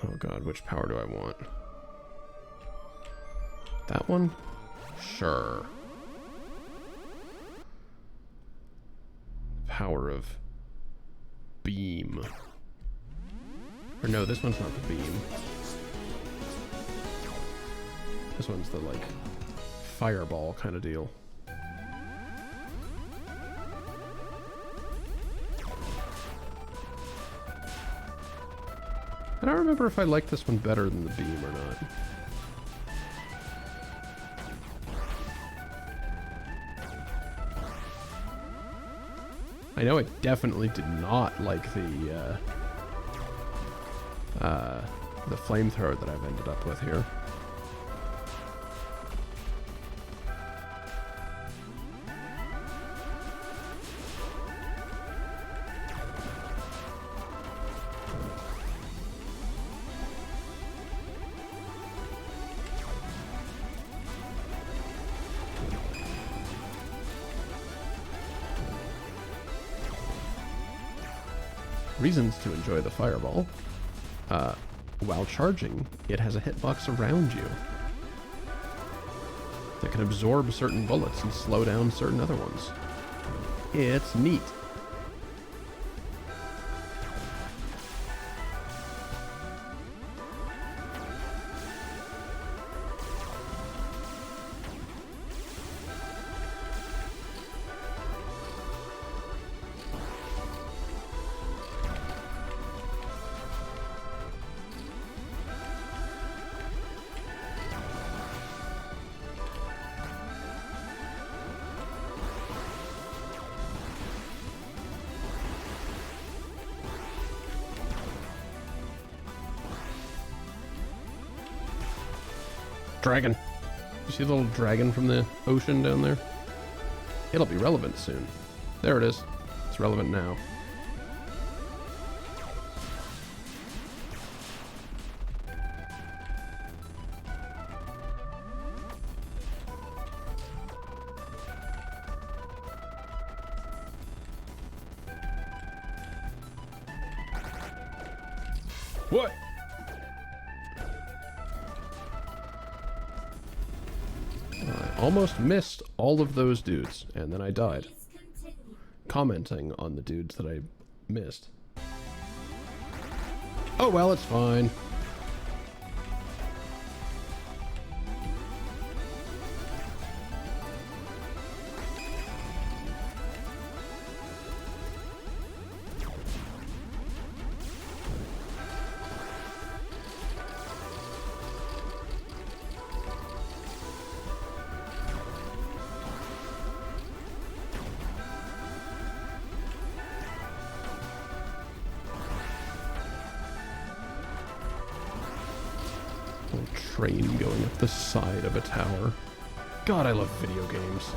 Oh god, which power do I want? That one? Sure. Power of beam. Or no, this one's not the beam. This one's the, like, fireball kind of deal. I don't remember if I like this one better than the beam or not. I know I definitely did not like the flamethrower that I've ended up with here. Reasons to enjoy the fireball. While charging, it has a hitbox around you that can absorb certain bullets and slow down certain other ones. It's neat. Dragon. You see the little dragon from the ocean down there? It'll be relevant soon. There it is. It's relevant now. What? I almost missed all of those dudes, and then I died. Commenting on the dudes that I missed. Oh well, it's fine. Train going up the side of a tower. God, I love video games.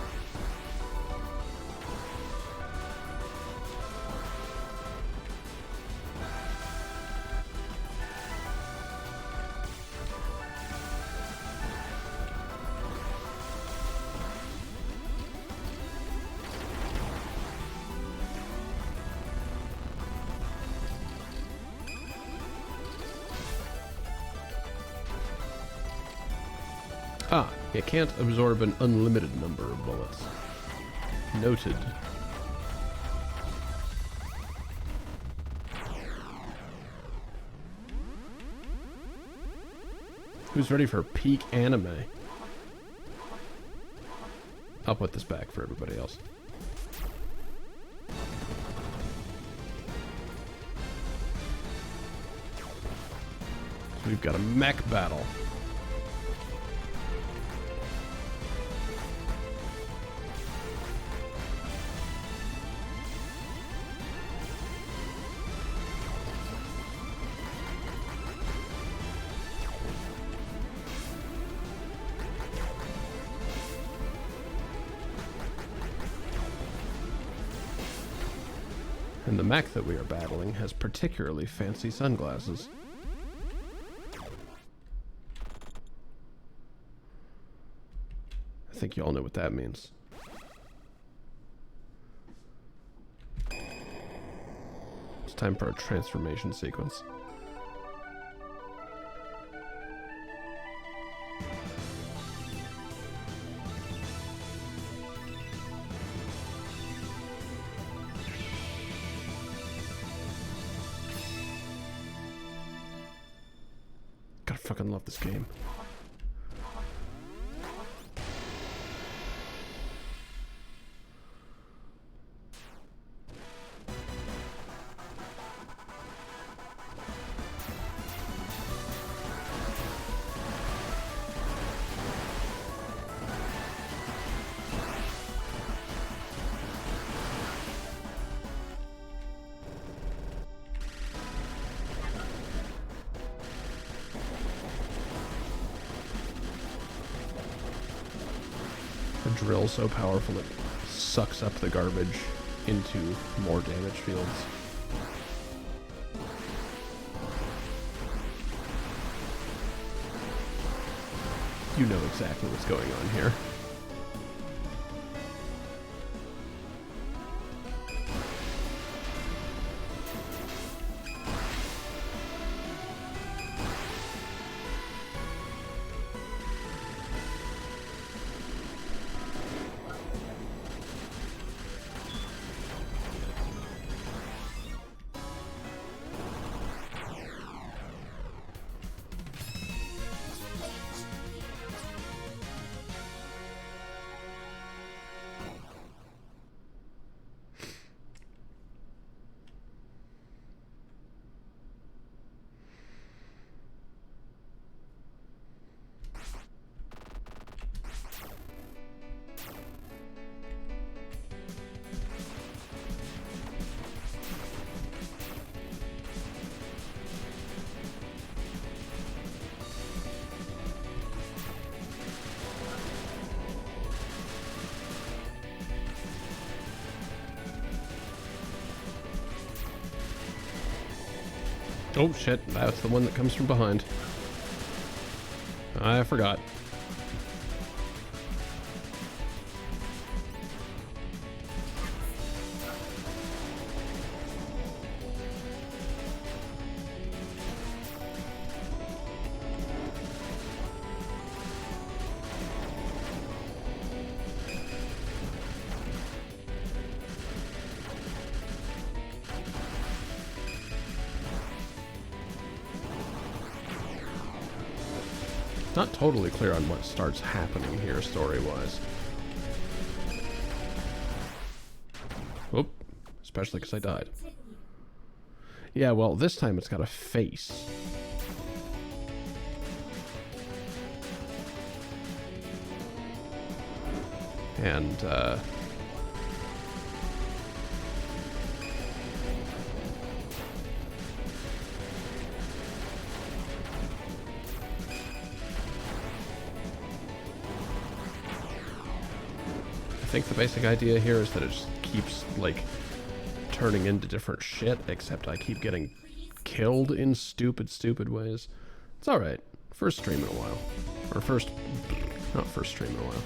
Ah, it can't absorb an unlimited number of bullets. Noted. Who's ready for peak anime? I'll put this back for everybody else. So we've got a mech battle. And the mech that we are battling has particularly fancy sunglasses. I think you all know what that means. It's time for a transformation sequence. God, I fucking love this game. drill so powerful it sucks up the garbage into more damage fields. You know exactly what's going on here. Oh shit, that's the one that comes from behind. I forgot. Not totally clear on what starts happening here story-wise. Oop, especially because I died. Yeah, well, this time it's got a face. And, I think the basic idea here is that it just keeps, like, turning into different shit, except I keep getting killed in stupid, stupid ways. It's alright. First stream in a while. Or not first stream in a while.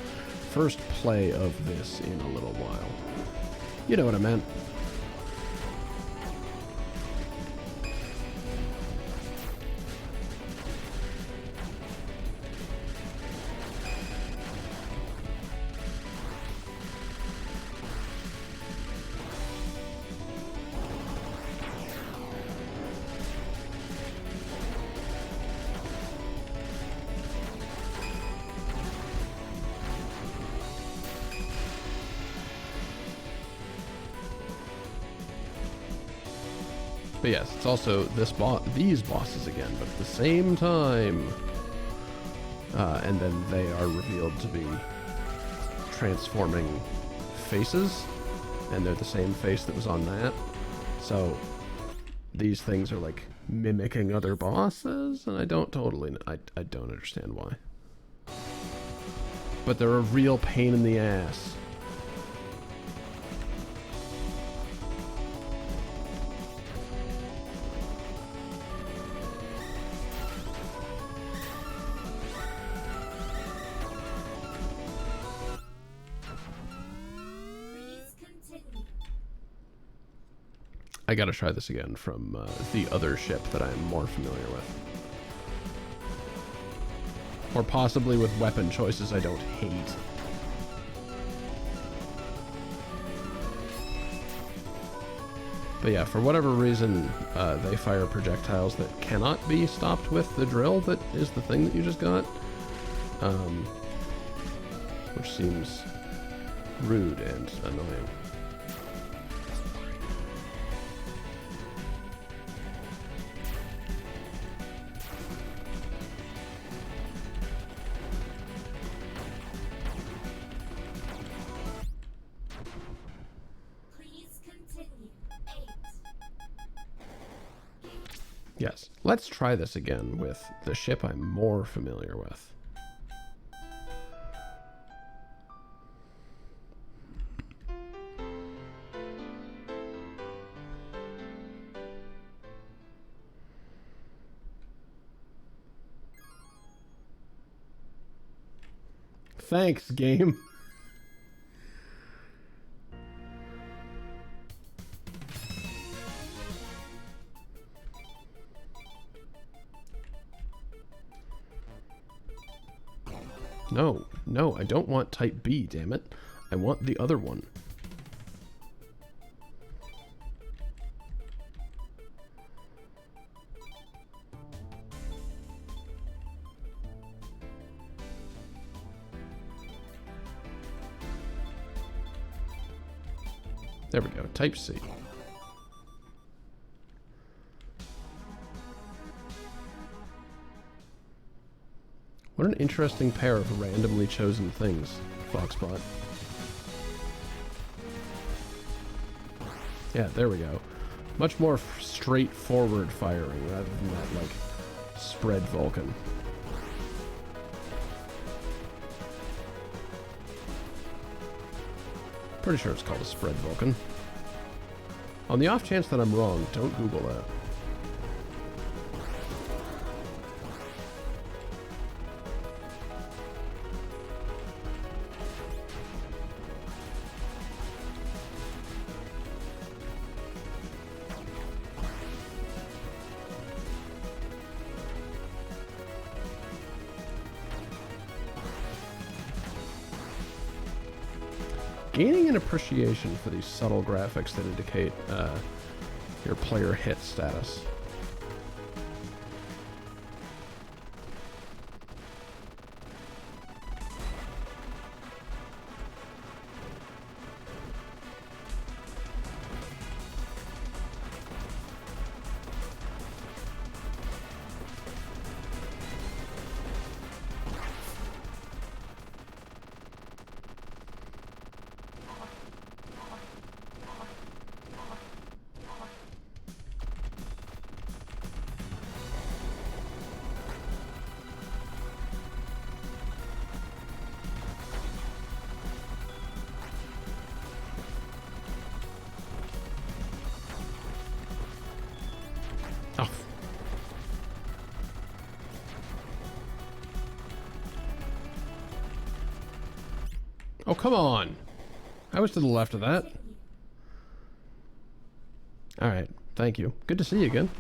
First play of this in a little while. You know what I meant. But yes, it's also these bosses again, but at the same time. And then they are revealed to be transforming faces, and they're the same face that was on that. So these things are like mimicking other bosses, and I don't understand why. But they're a real pain in the ass. I gotta try this again from the other ship that I'm more familiar with. Or possibly with weapon choices I don't hate. But yeah, for whatever reason, they fire projectiles that cannot be stopped with the drill that is the thing that you just got. Which seems rude and annoying. Yes, let's try this again with the ship I'm more familiar with. Thanks, game. No, no, I don't want type B, damn it. I want the other one. There we go, type C. What an interesting pair of randomly chosen things, Foxbot. Yeah, there we go. Much more straightforward firing rather than that, like, spread Vulcan. Pretty sure it's called a spread Vulcan. On the off chance that I'm wrong, don't Google that. Gaining an appreciation for these subtle graphics that indicate your player hit status. Oh. Oh, come on. I was to the left of that. Alright, thank you. Good to see you again.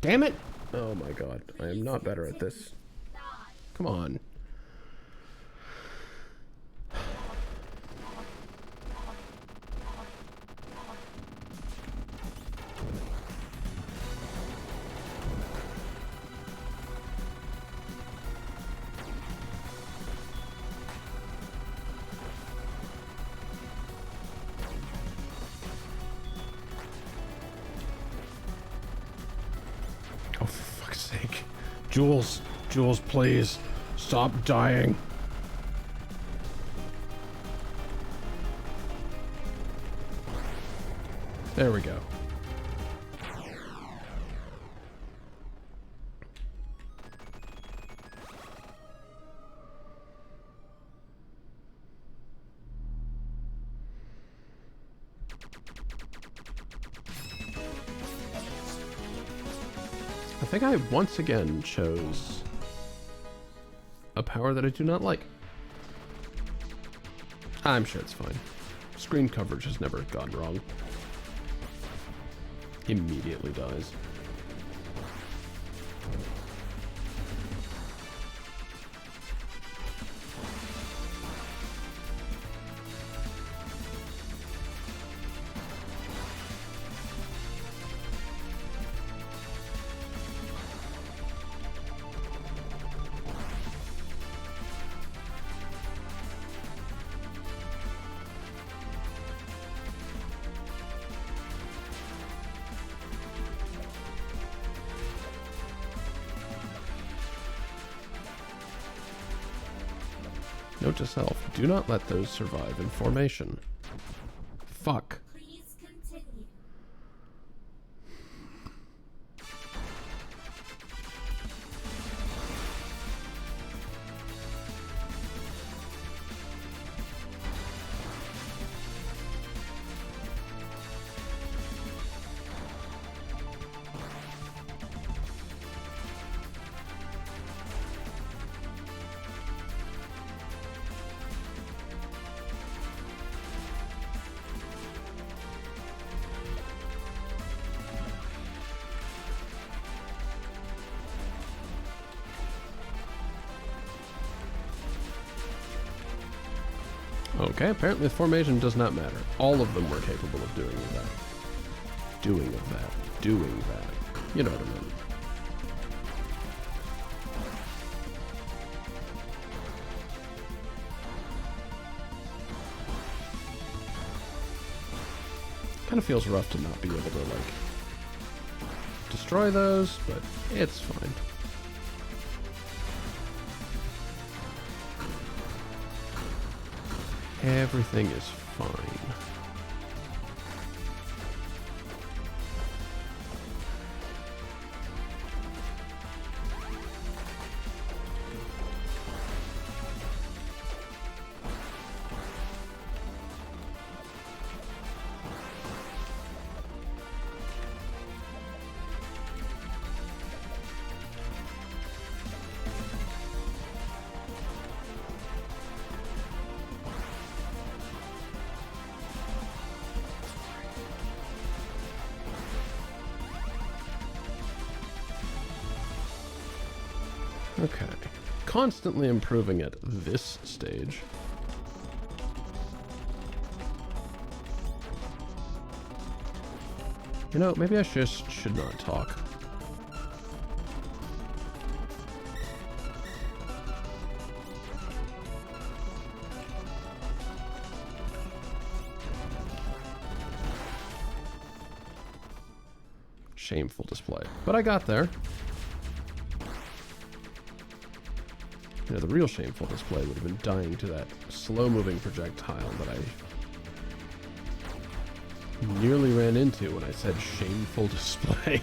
Damn it! Oh my god, I am not better at this. Come on. Oh, for fuck's sake. Jules, Jules, please. Stop dying. There we go. I think I once again chose a power that I do not like. I'm sure it's fine. Screen coverage has never gone wrong. Immediately dies. Note to self, do not let those survive in formation. Fuck. Please continue. Okay, apparently the formation does not matter. All of them were capable of doing that. Doing that. You know what I mean. Kind of feels rough to not be able to, like, destroy those, but it's fine. Everything is fine. Okay. Constantly improving at this stage. You know, maybe I just should not talk. Shameful display. But I got there. You know, the real shameful display would have been dying to that slow-moving projectile that I nearly ran into when I said shameful display.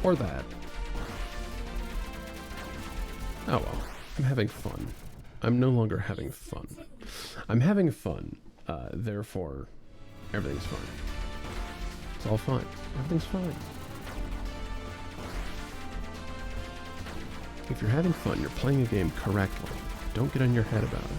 Or that. Oh well, I'm having fun. I'm no longer having fun. I'm having fun, therefore, everything's fine. It's all fine. Everything's fine. If you're having fun, you're playing a game correctly. Don't get in your head about it.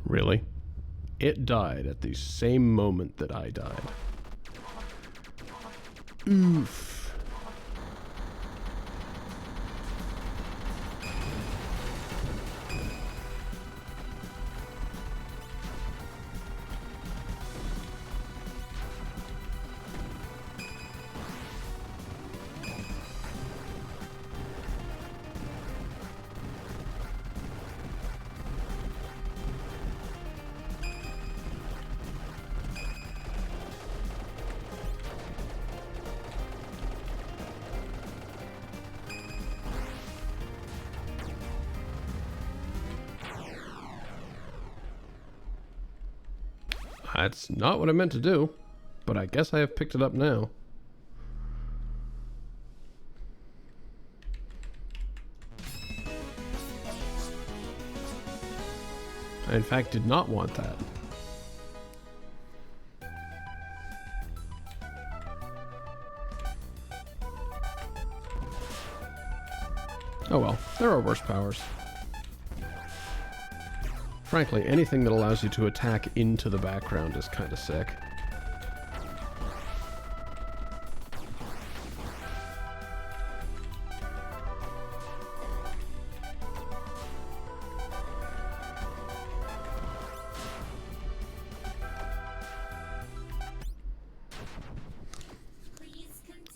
Really? It died at the same moment that I died. Oof. That's not what I meant to do, but I guess I have picked it up now. I, in fact, did not want that. Oh well, there are worse powers. Frankly, anything that allows you to attack into the background is kind of sick.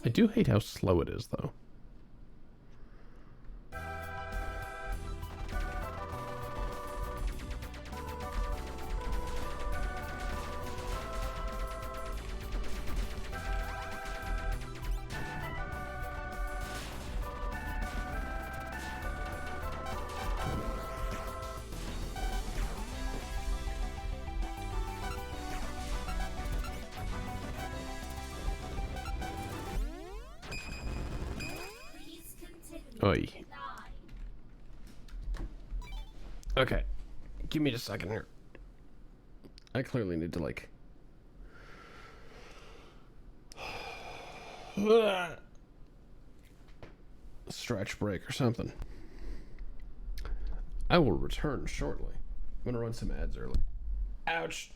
I do hate how slow it is, though. Oi. Okay. Give me a second here. I clearly need to, like... stretch break or something. I will return shortly. I'm gonna run some ads early. Ouch!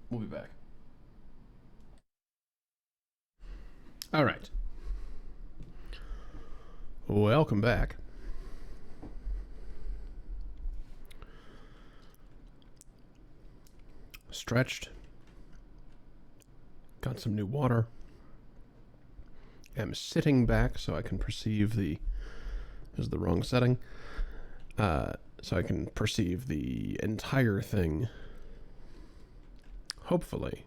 We'll be back. Alright. Welcome back. Stretched. Got some new water. I'm sitting back so I can perceive the... This is the wrong setting. So I can perceive the entire thing. Hopefully.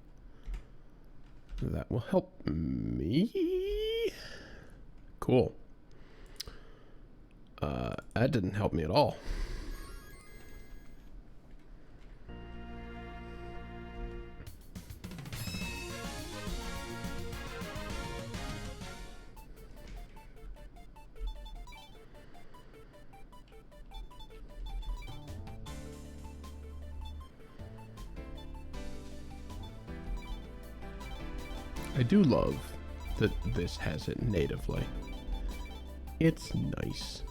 That will help me. Cool. That didn't help me at all. I do love that this has it natively. It's nice.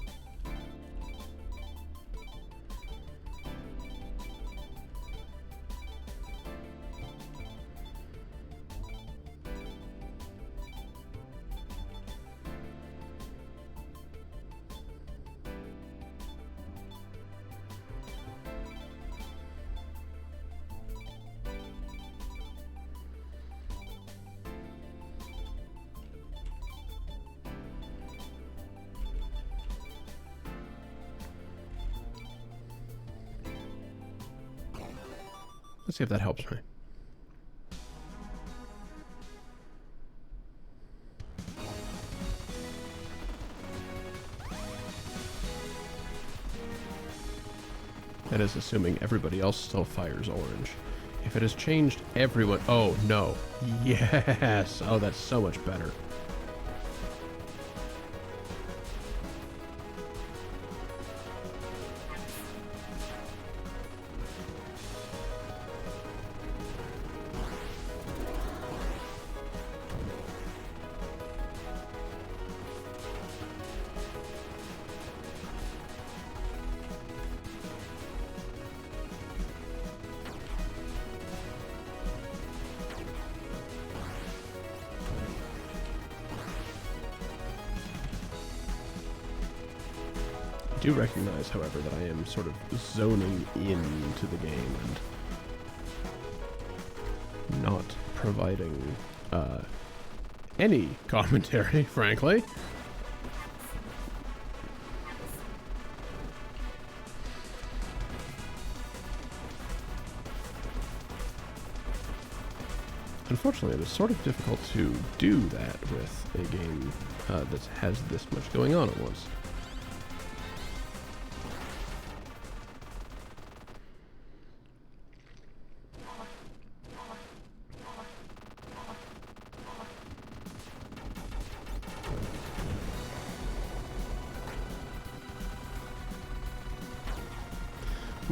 Let's see if that helps me. That is assuming everybody else still fires orange. If it has changed, everyone... Oh, no. Yes! Oh, that's so much better. I do recognize, however, that I am sort of zoning into the game and not providing any commentary, frankly. Unfortunately, it is sort of difficult to do that with a game that has this much going on at once.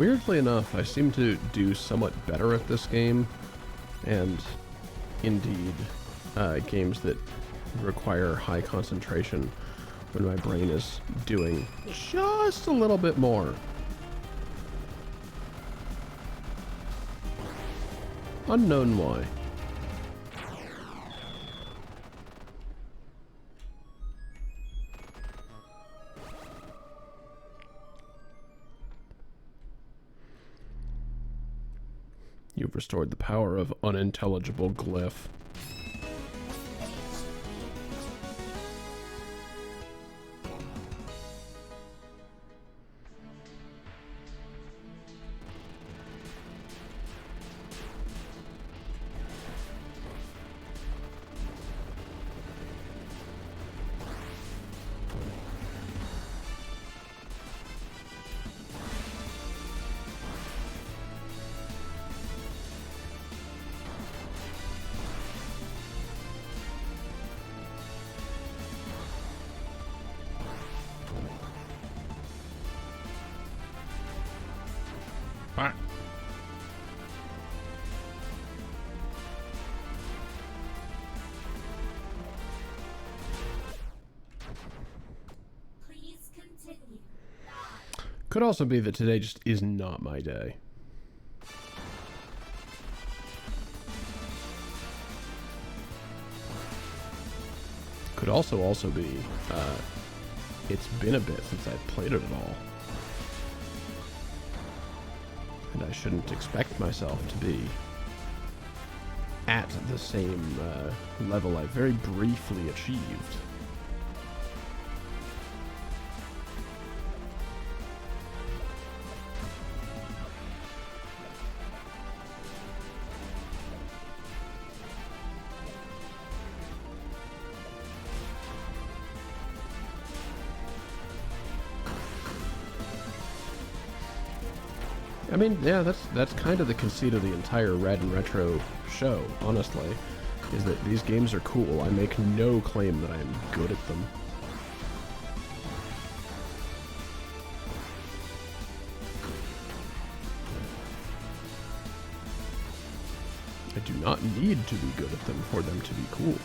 Weirdly enough, I seem to do somewhat better at this game, and indeed, games that require high concentration when my brain is doing just a little bit more. Unknown why. You've restored the power of unintelligible glyph. Could also be that today just is not my day. Could also be, it's been a bit since I've played it at all. And I shouldn't expect myself to be at the same level I very briefly achieved. I mean, yeah, that's kind of the conceit of the entire Rad and Retro show, honestly, is that these games are cool. I make no claim that I'm good at them. I do not need to be good at them for them to be cool.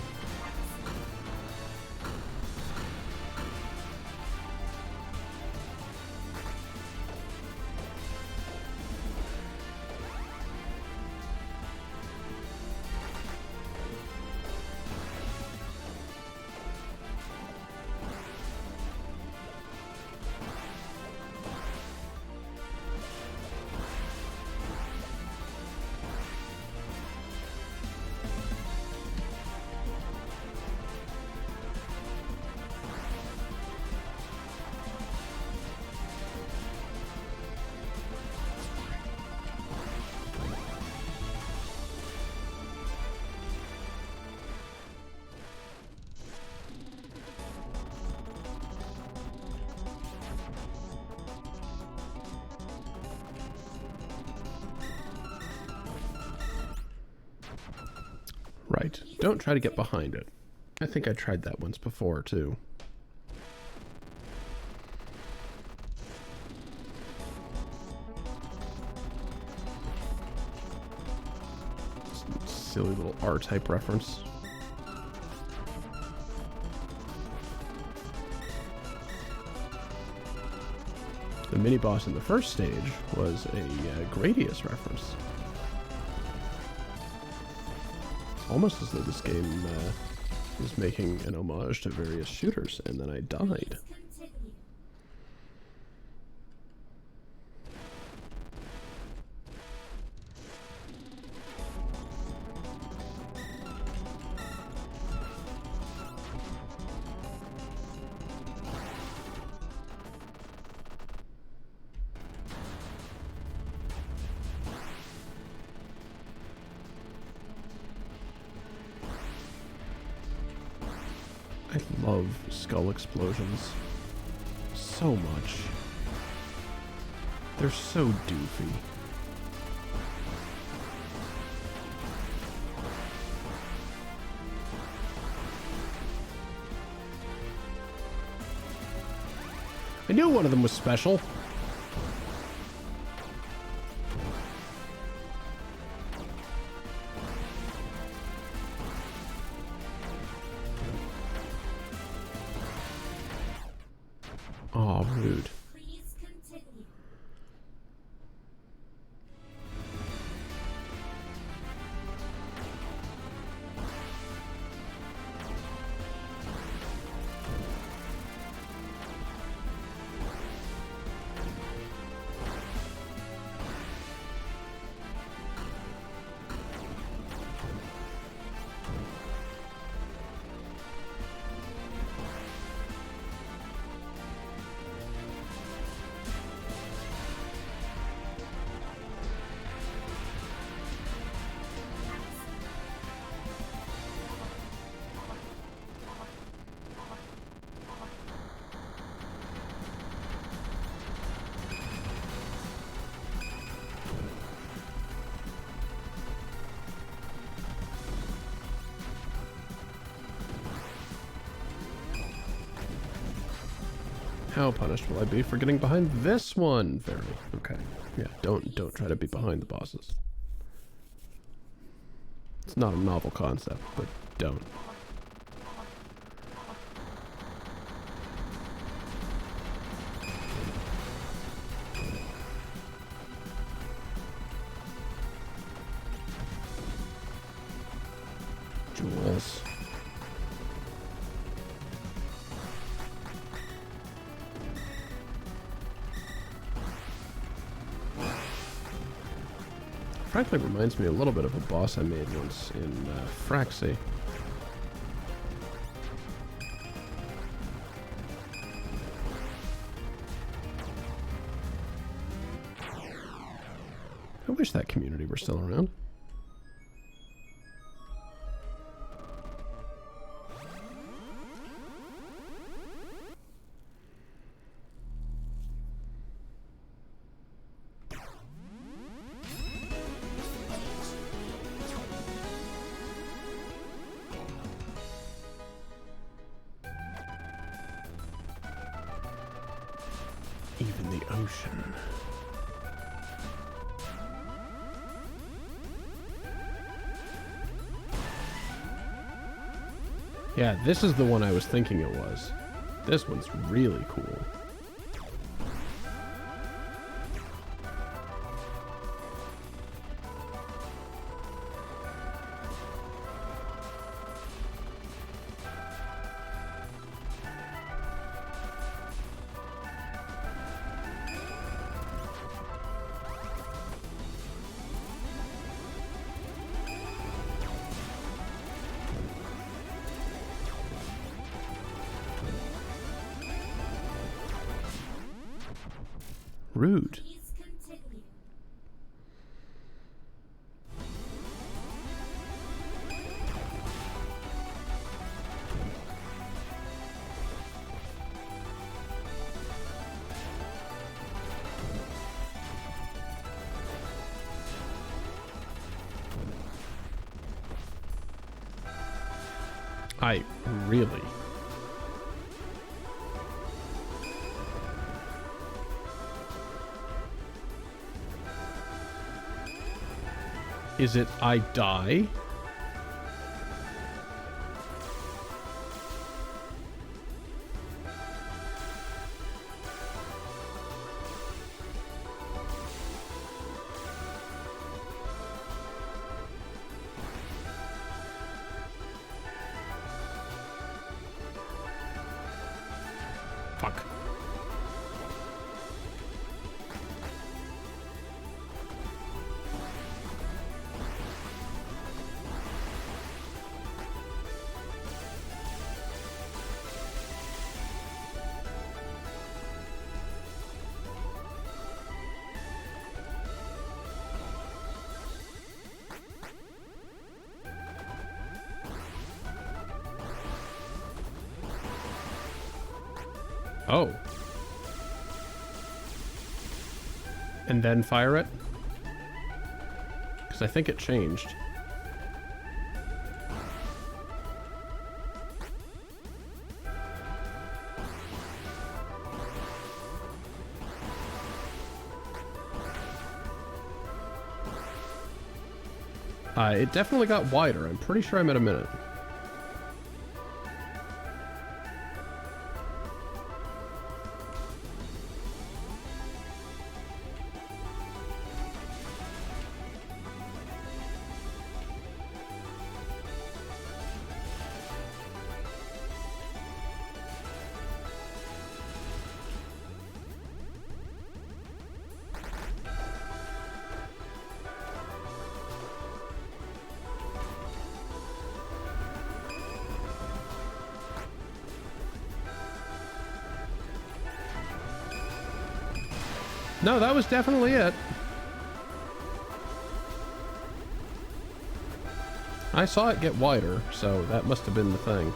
Right. Don't try to get behind it. I think I tried that once before, too. Silly little R-type reference. The mini-boss in the first stage was a Gradius reference. Almost as though this game was making an homage to various shooters, and then I died. I love skull explosions so much. They're so doofy. I knew one of them was special. Aw, rude. Please continue. How punished will I be for getting behind this one? Very. Okay. Yeah, don't try to be behind the bosses. It's not a novel concept, but don't. Jewels. Frankly, reminds me a little bit of a boss I made once in Fraxy. I wish that community were still around. Even the ocean. Yeah, this is the one I was thinking it was. This one's really cool. Rude. Please continue. I really... Is it I die? Fuck. Oh. And then fire it? Because I think it changed. It definitely got wider. I'm pretty sure I'm at a minute. No, that was definitely it. I saw it get wider, so that must have been the thing.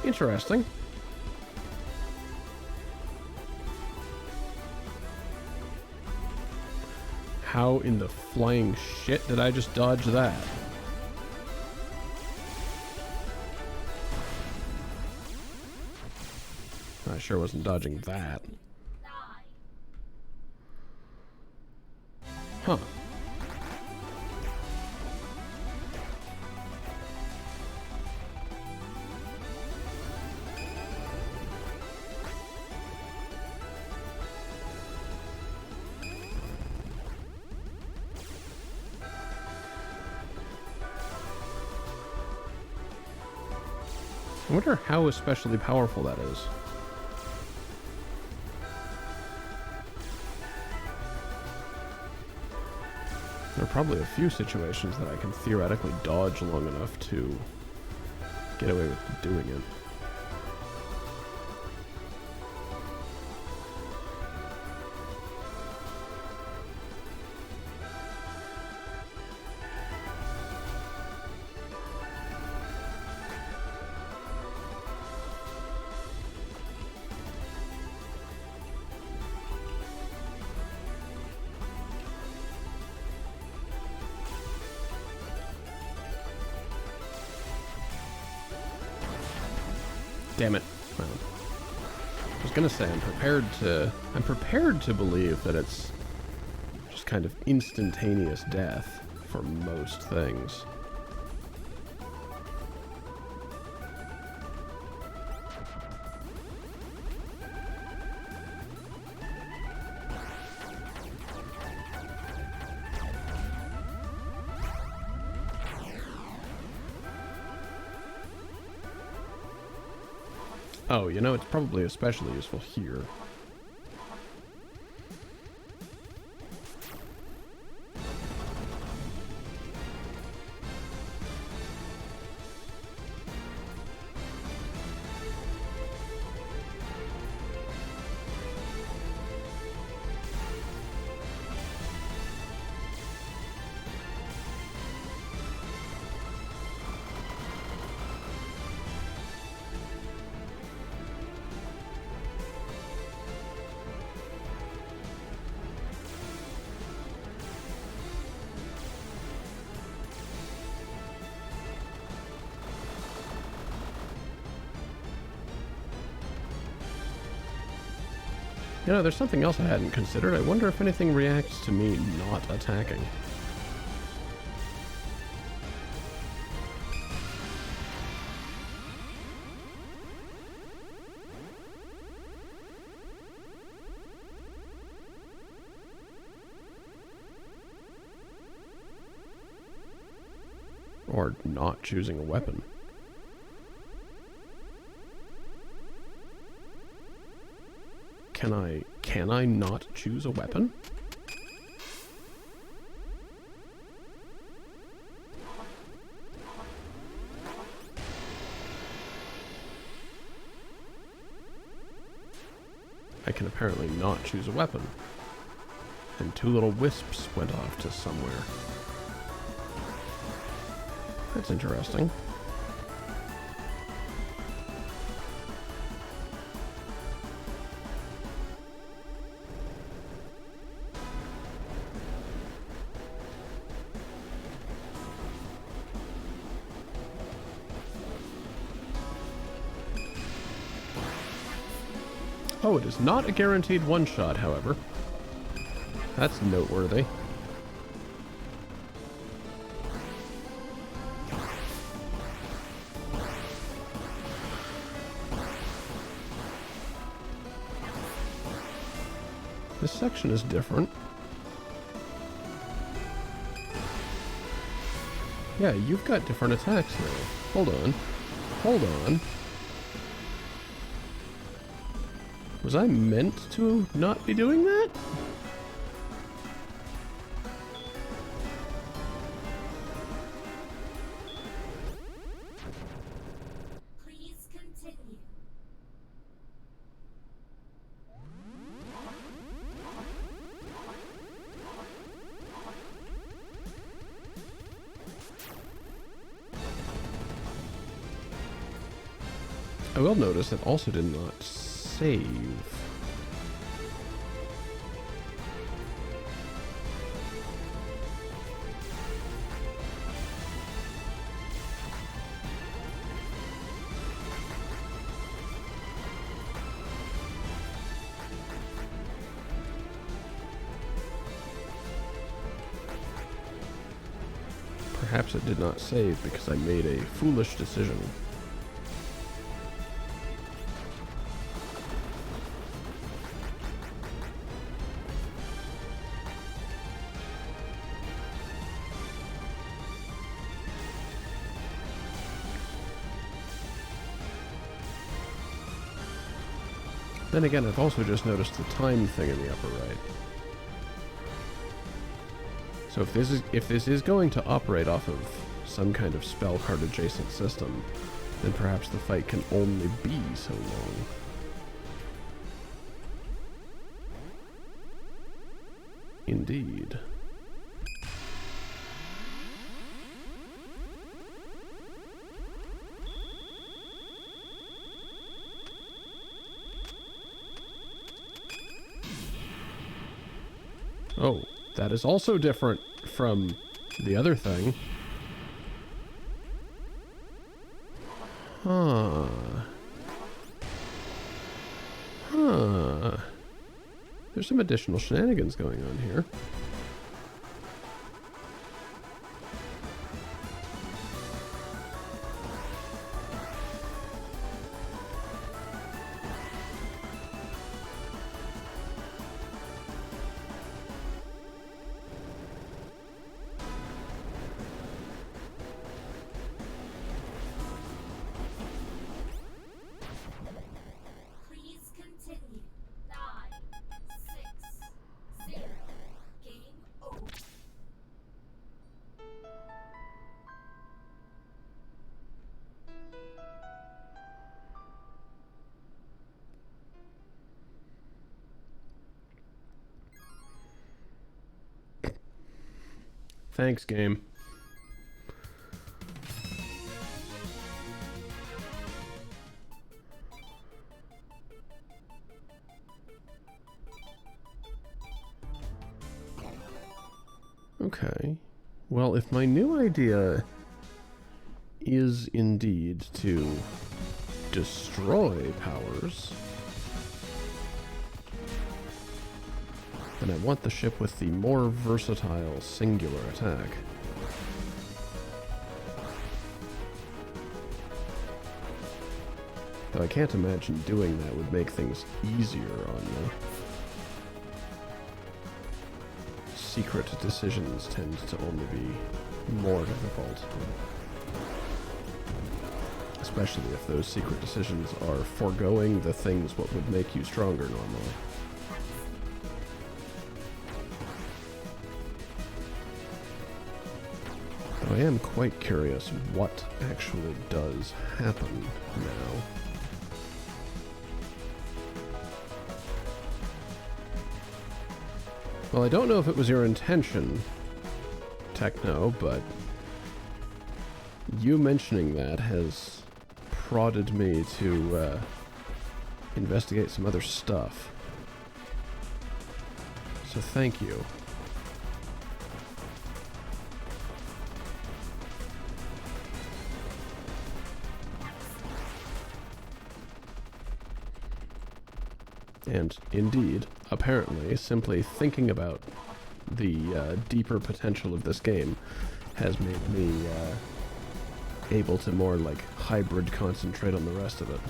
Interesting. How in the flying shit did I just dodge that? I sure wasn't dodging that. Huh. I wonder how especially powerful that is. There are probably a few situations that I can theoretically dodge long enough to get away with doing it. Damn it. Well, I was gonna say I'm prepared to believe that it's just kind of instantaneous death for most things. Oh, you know, it's probably especially useful here. You know, there's something else I hadn't considered. I wonder if anything reacts to me not attacking. Or not choosing a weapon. Can I not choose a weapon? I can apparently not choose a weapon. And two little wisps went off to somewhere. That's interesting. Oh, it is not a guaranteed one-shot, however. That's noteworthy. This section is different. Yeah, you've got different attacks now. Hold on. Hold on. Was I meant to not be doing that? I will notice it also did not save. Perhaps it did not save because I made a foolish decision. Then again, I've also just noticed the time thing in the upper right. So if this is going to operate off of some kind of spell card adjacent system, then perhaps the fight can only be so long. Indeed. Oh, that is also different from the other thing. Huh. Huh. There's some additional shenanigans going on here. Please continue. 9, 6, 0. Game over. Thanks, game. Okay. Well, if my new idea is indeed to destroy powers, then I want the ship with the more versatile singular attack. Though I can't imagine doing that would make things easier on me. Secret decisions tend to only be more difficult. Especially if those secret decisions are foregoing the things what would make you stronger normally. Though I am quite curious what actually does happen now. Well, I don't know if it was your intention, Techno, but you mentioning that has prodded me to investigate some other stuff. So thank you. And indeed, apparently, simply thinking about the deeper potential of this game has made me able to more, like, hybrid concentrate on the rest of it.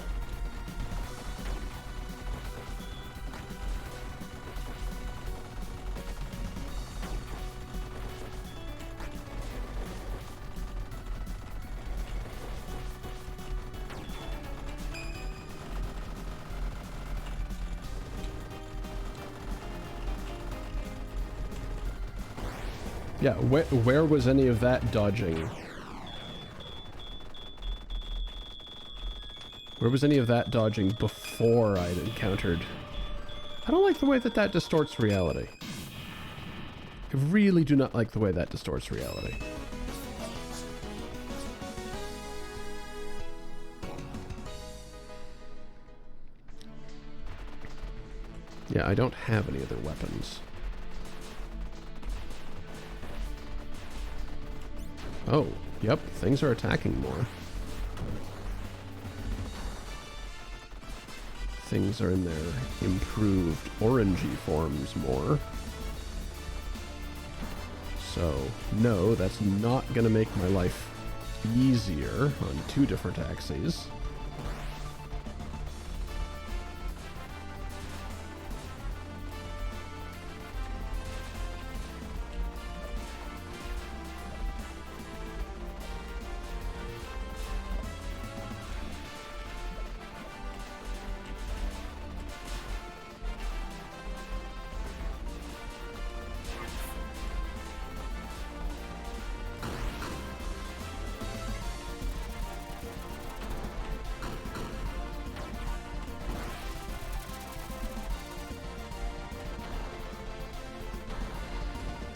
Yeah, where was any of that dodging? Where was any of that dodging before I'd encountered... I don't like the way that that distorts reality. I really do not like the way that distorts reality. Yeah, I don't have any other weapons. Oh, yep, things are attacking more. Things are in their improved orangey forms more. So, no, that's not going to make my life easier on two different axes.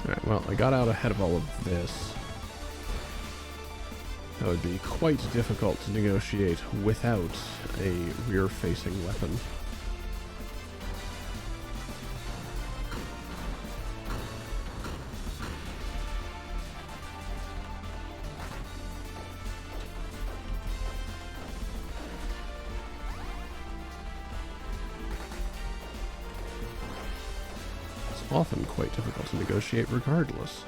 Alright, well, I got out ahead of all of this. That would be quite difficult to negotiate without a rear-facing weapon. Often quite difficult to negotiate regardless.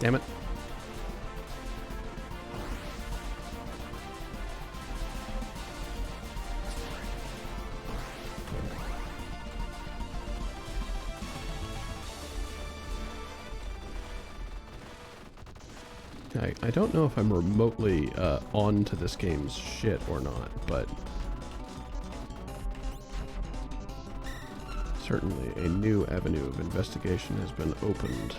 Damn it. I don't know if I'm remotely on to this game's shit or not, but certainly a new avenue of investigation has been opened.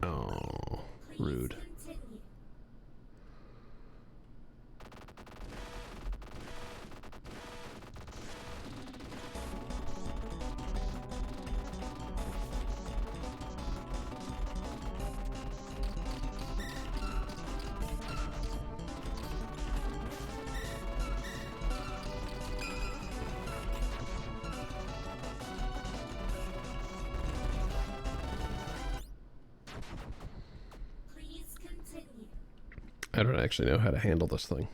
Oh, rude. I don't actually know how to handle this thing.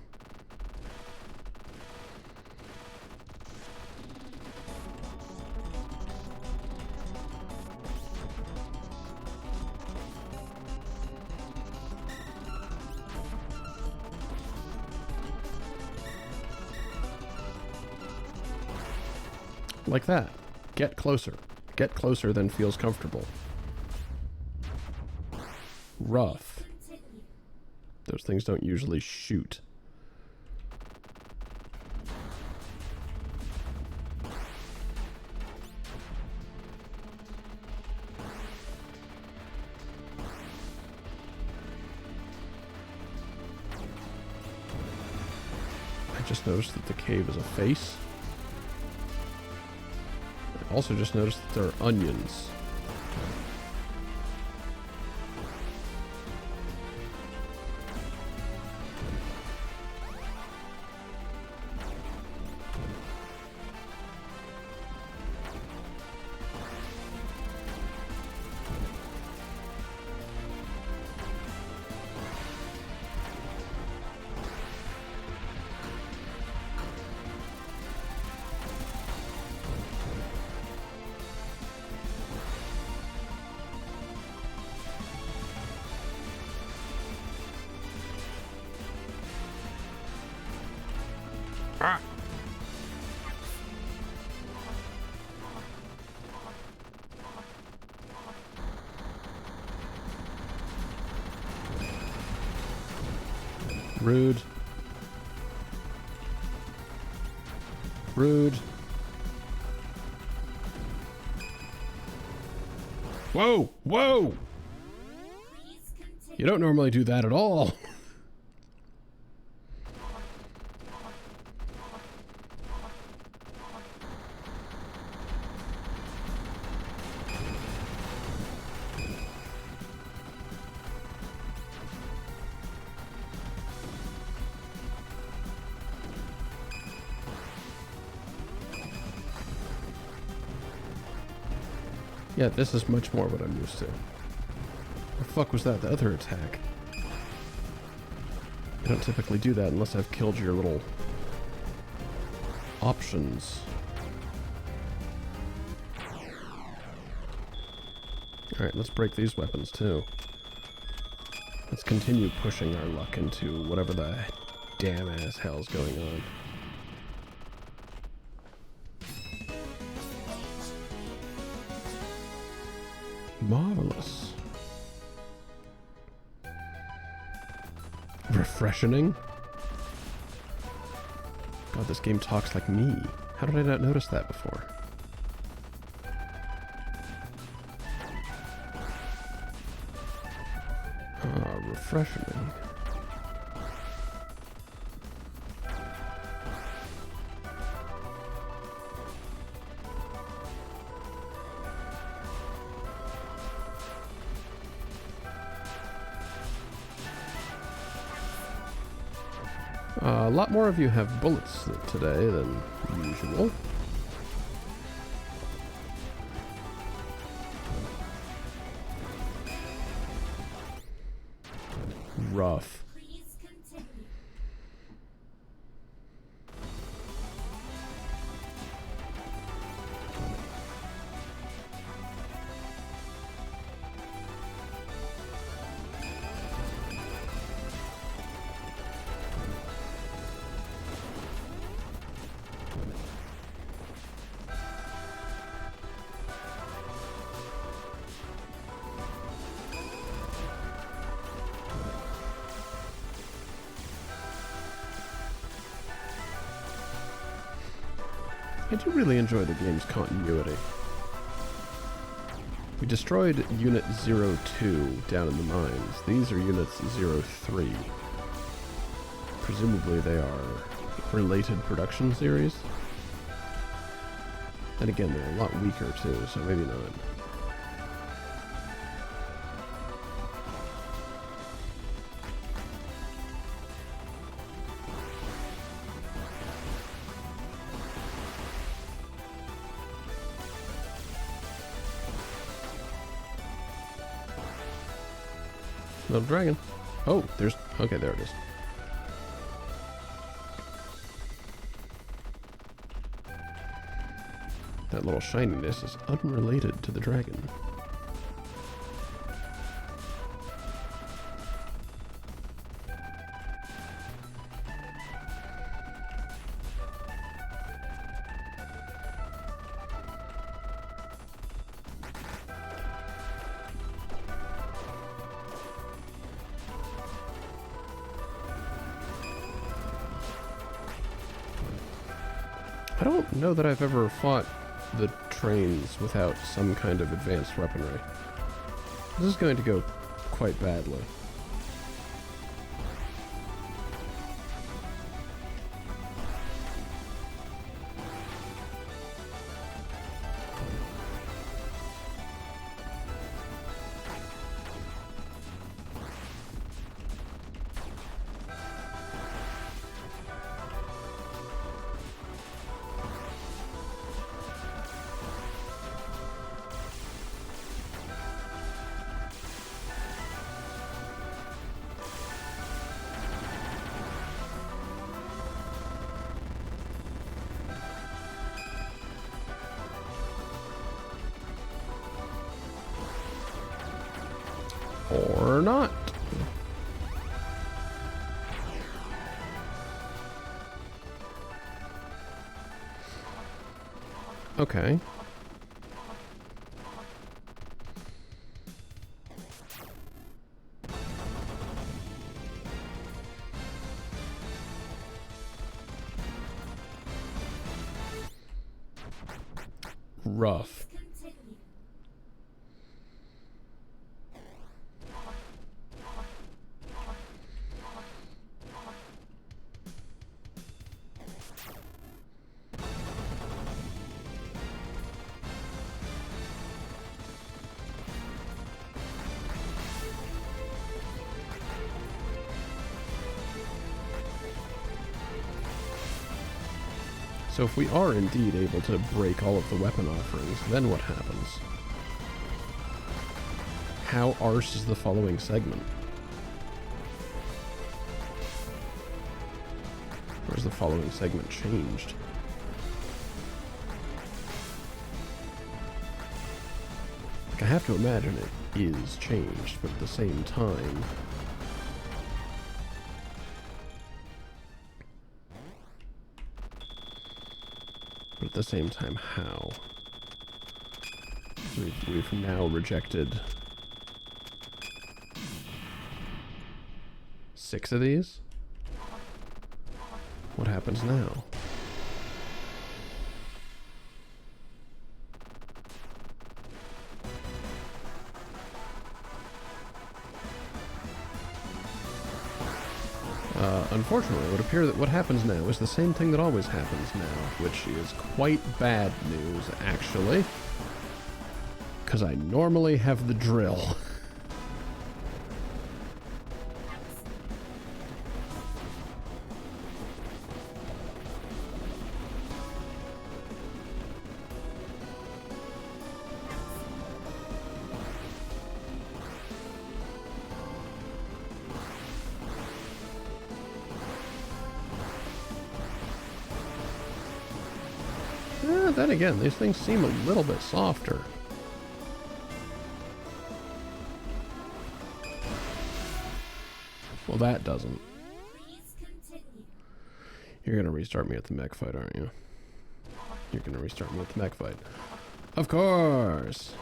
Like that. Get closer. Get closer than feels comfortable. Rough. Those things don't usually shoot. I just noticed that the cave is a face. I also just noticed that there are onions. Rude. Rude. Whoa! Whoa! You don't normally do that at all. Yeah, this is much more what I'm used to. The fuck was that? The other attack. I don't typically do that unless I've killed your little options. Alright, let's break these weapons too. Let's continue pushing our luck into whatever the damn ass hell's going on. Marvelous. Refreshing? God, this game talks like me. How did I not notice that before? Ah, refreshing. A lot more of you have bullets today than usual. Rough. Please continue. I do really enjoy the game's continuity. We destroyed Unit 02 down in the mines. These are Units 03. Presumably they are related production series. And again, they're a lot weaker too, so maybe not. Little dragon. Oh, there's... Okay, there it is. That little shininess is unrelated to the dragon. I don't know that I've ever fought the trains without some kind of advanced weaponry. This is going to go quite badly. Or not. Okay. Rough. Continue. So if we are indeed able to break all of the weapon offerings, then what happens? How arse is the following segment? Or is the following segment changed? Like, I have to imagine it is changed, but at the same time... But at the same time, how? We've now rejected 6 of these? What happens now? Unfortunately, it would appear that what happens now is the same thing that always happens now, which is quite bad news, actually. Because I normally have the drill. Then again, these things seem a little bit softer. Well, that doesn't. Please continue. You're gonna restart me at the mech fight, aren't you? You're gonna restart me at the mech fight. Of course!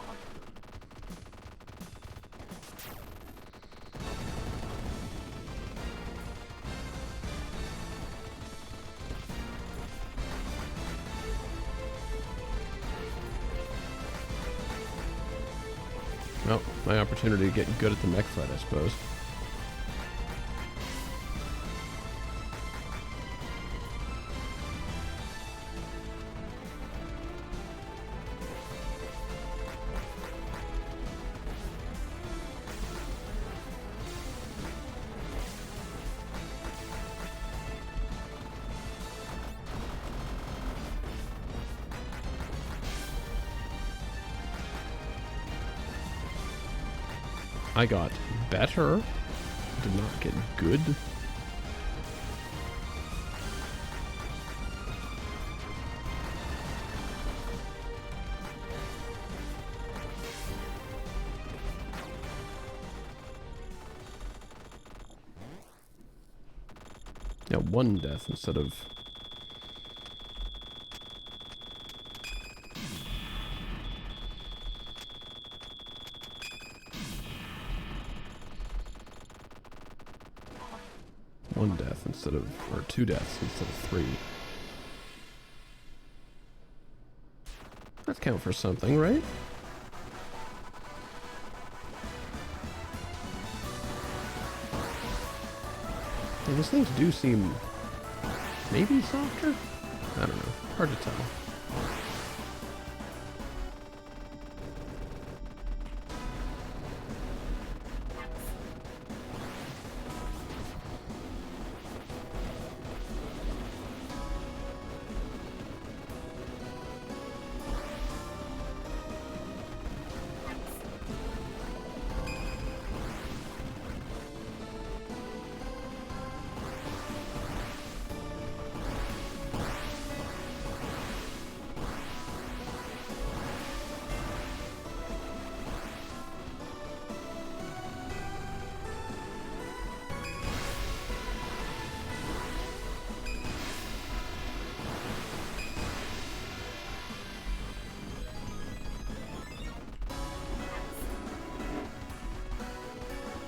Well, my opportunity to get good at the mech fight, I suppose. I got better. Did not get good. Yeah, 1 death instead of... One death instead of, or 2 deaths instead of 3. That count for something, right? Yeah, these things do seem maybe softer? I don't know. Hard to tell.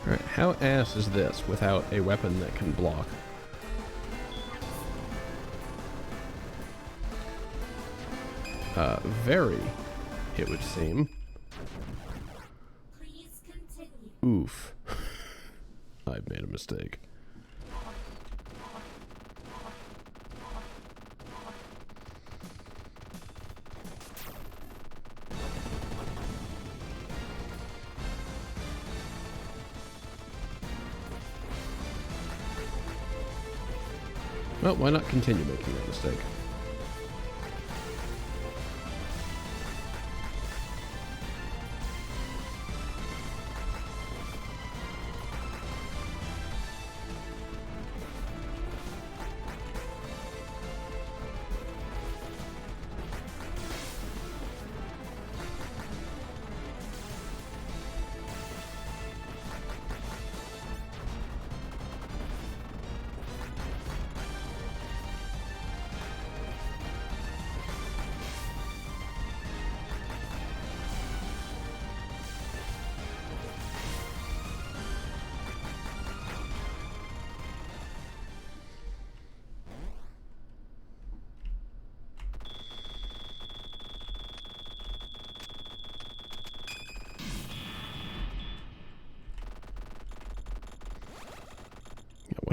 Alright, how ass is this without a weapon that can block? Very, it would seem. Please continue. Oof. I've made a mistake. Well, why not continue making that mistake?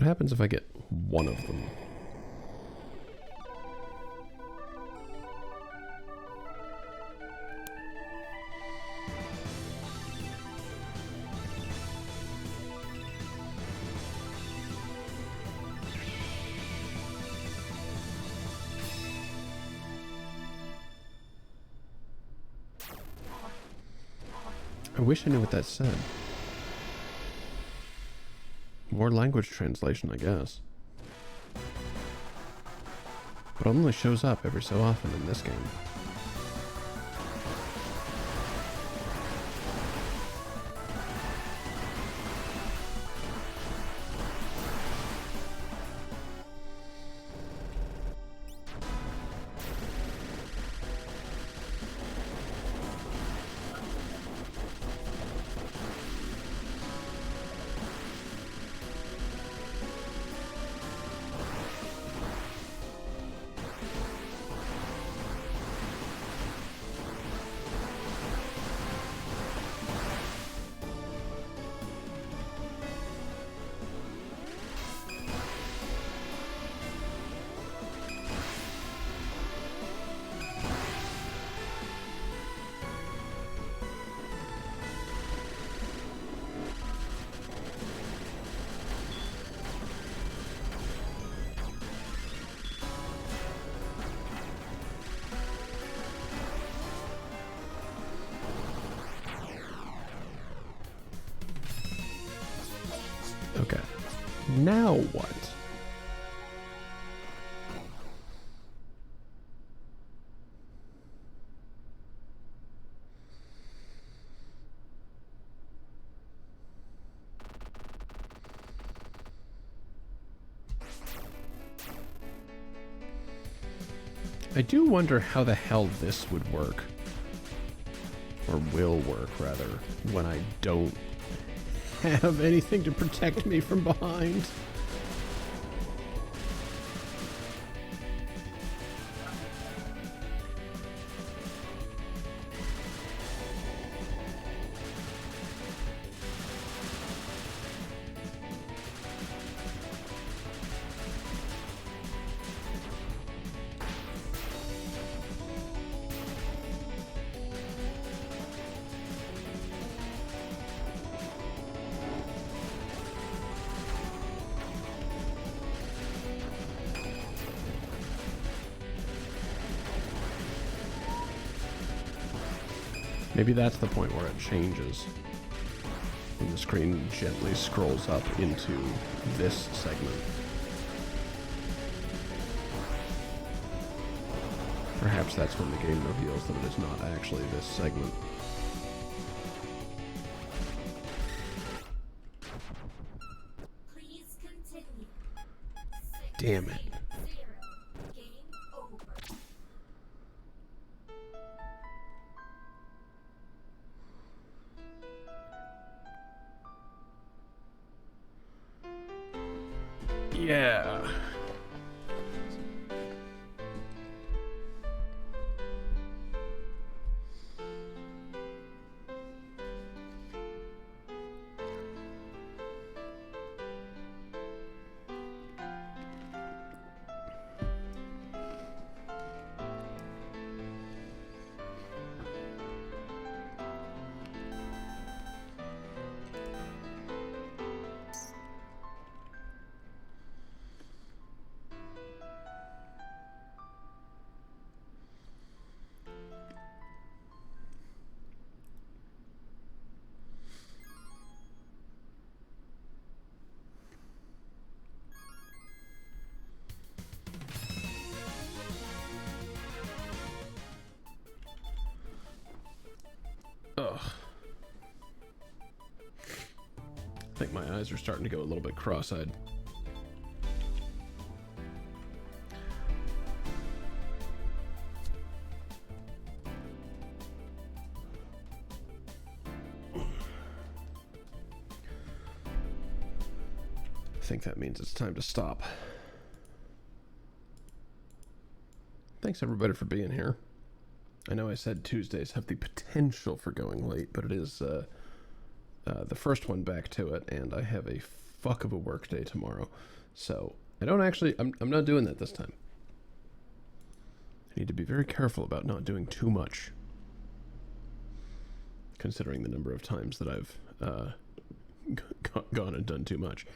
happens if I get one of them? I wish I knew what that said. More language translation, I guess. But it only shows up every so often in this game. Okay. Now what? I do wonder how the hell this would work. Or will work, rather, when I don't have anything to protect me from behind. Maybe that's the point where it changes. When the screen gently scrolls up into this segment. Perhaps that's when the game reveals that it is not actually this segment. Please continue. Damn it. 0. Game over. Yeah. Ugh. I think my eyes are starting to go a little bit cross-eyed. I think that means it's time to stop. Thanks everybody for being here. I know I said Tuesdays have the potential for going late, but it is the first one back to it, and I have a fuck of a work day tomorrow. So I don't actually, I'm not doing that this time. I need to be very careful about not doing too much, considering the number of times that I've gone and done too much.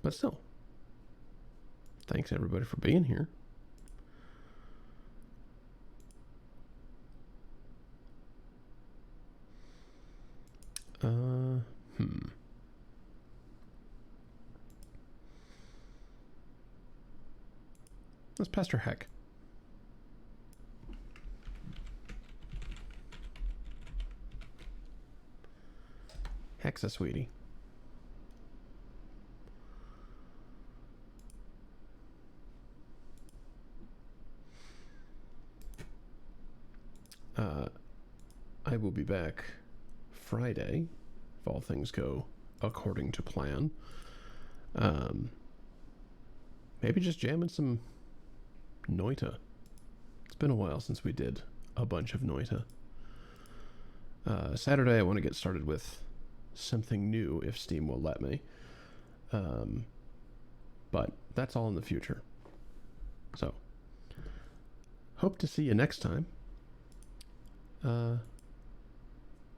But still, thanks everybody for being here. That's Pastor Heck. Heck's a sweetie. I will be back Friday, if all things go according to plan. Maybe just jamming some Noita. It's been a while since we did a bunch of Noita. Saturday I want to get started with something new if Steam will let me. But that's all in the future. So, hope to see you next time.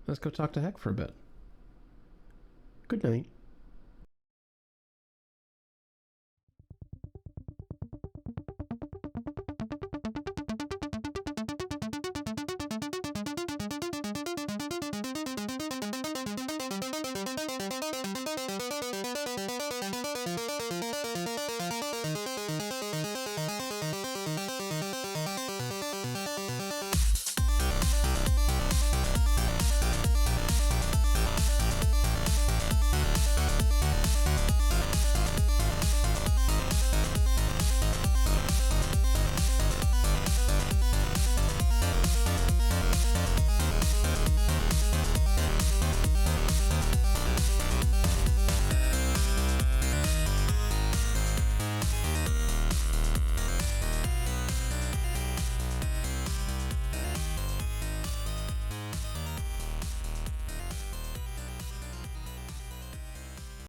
Let's go talk to Heck for a bit. Good night.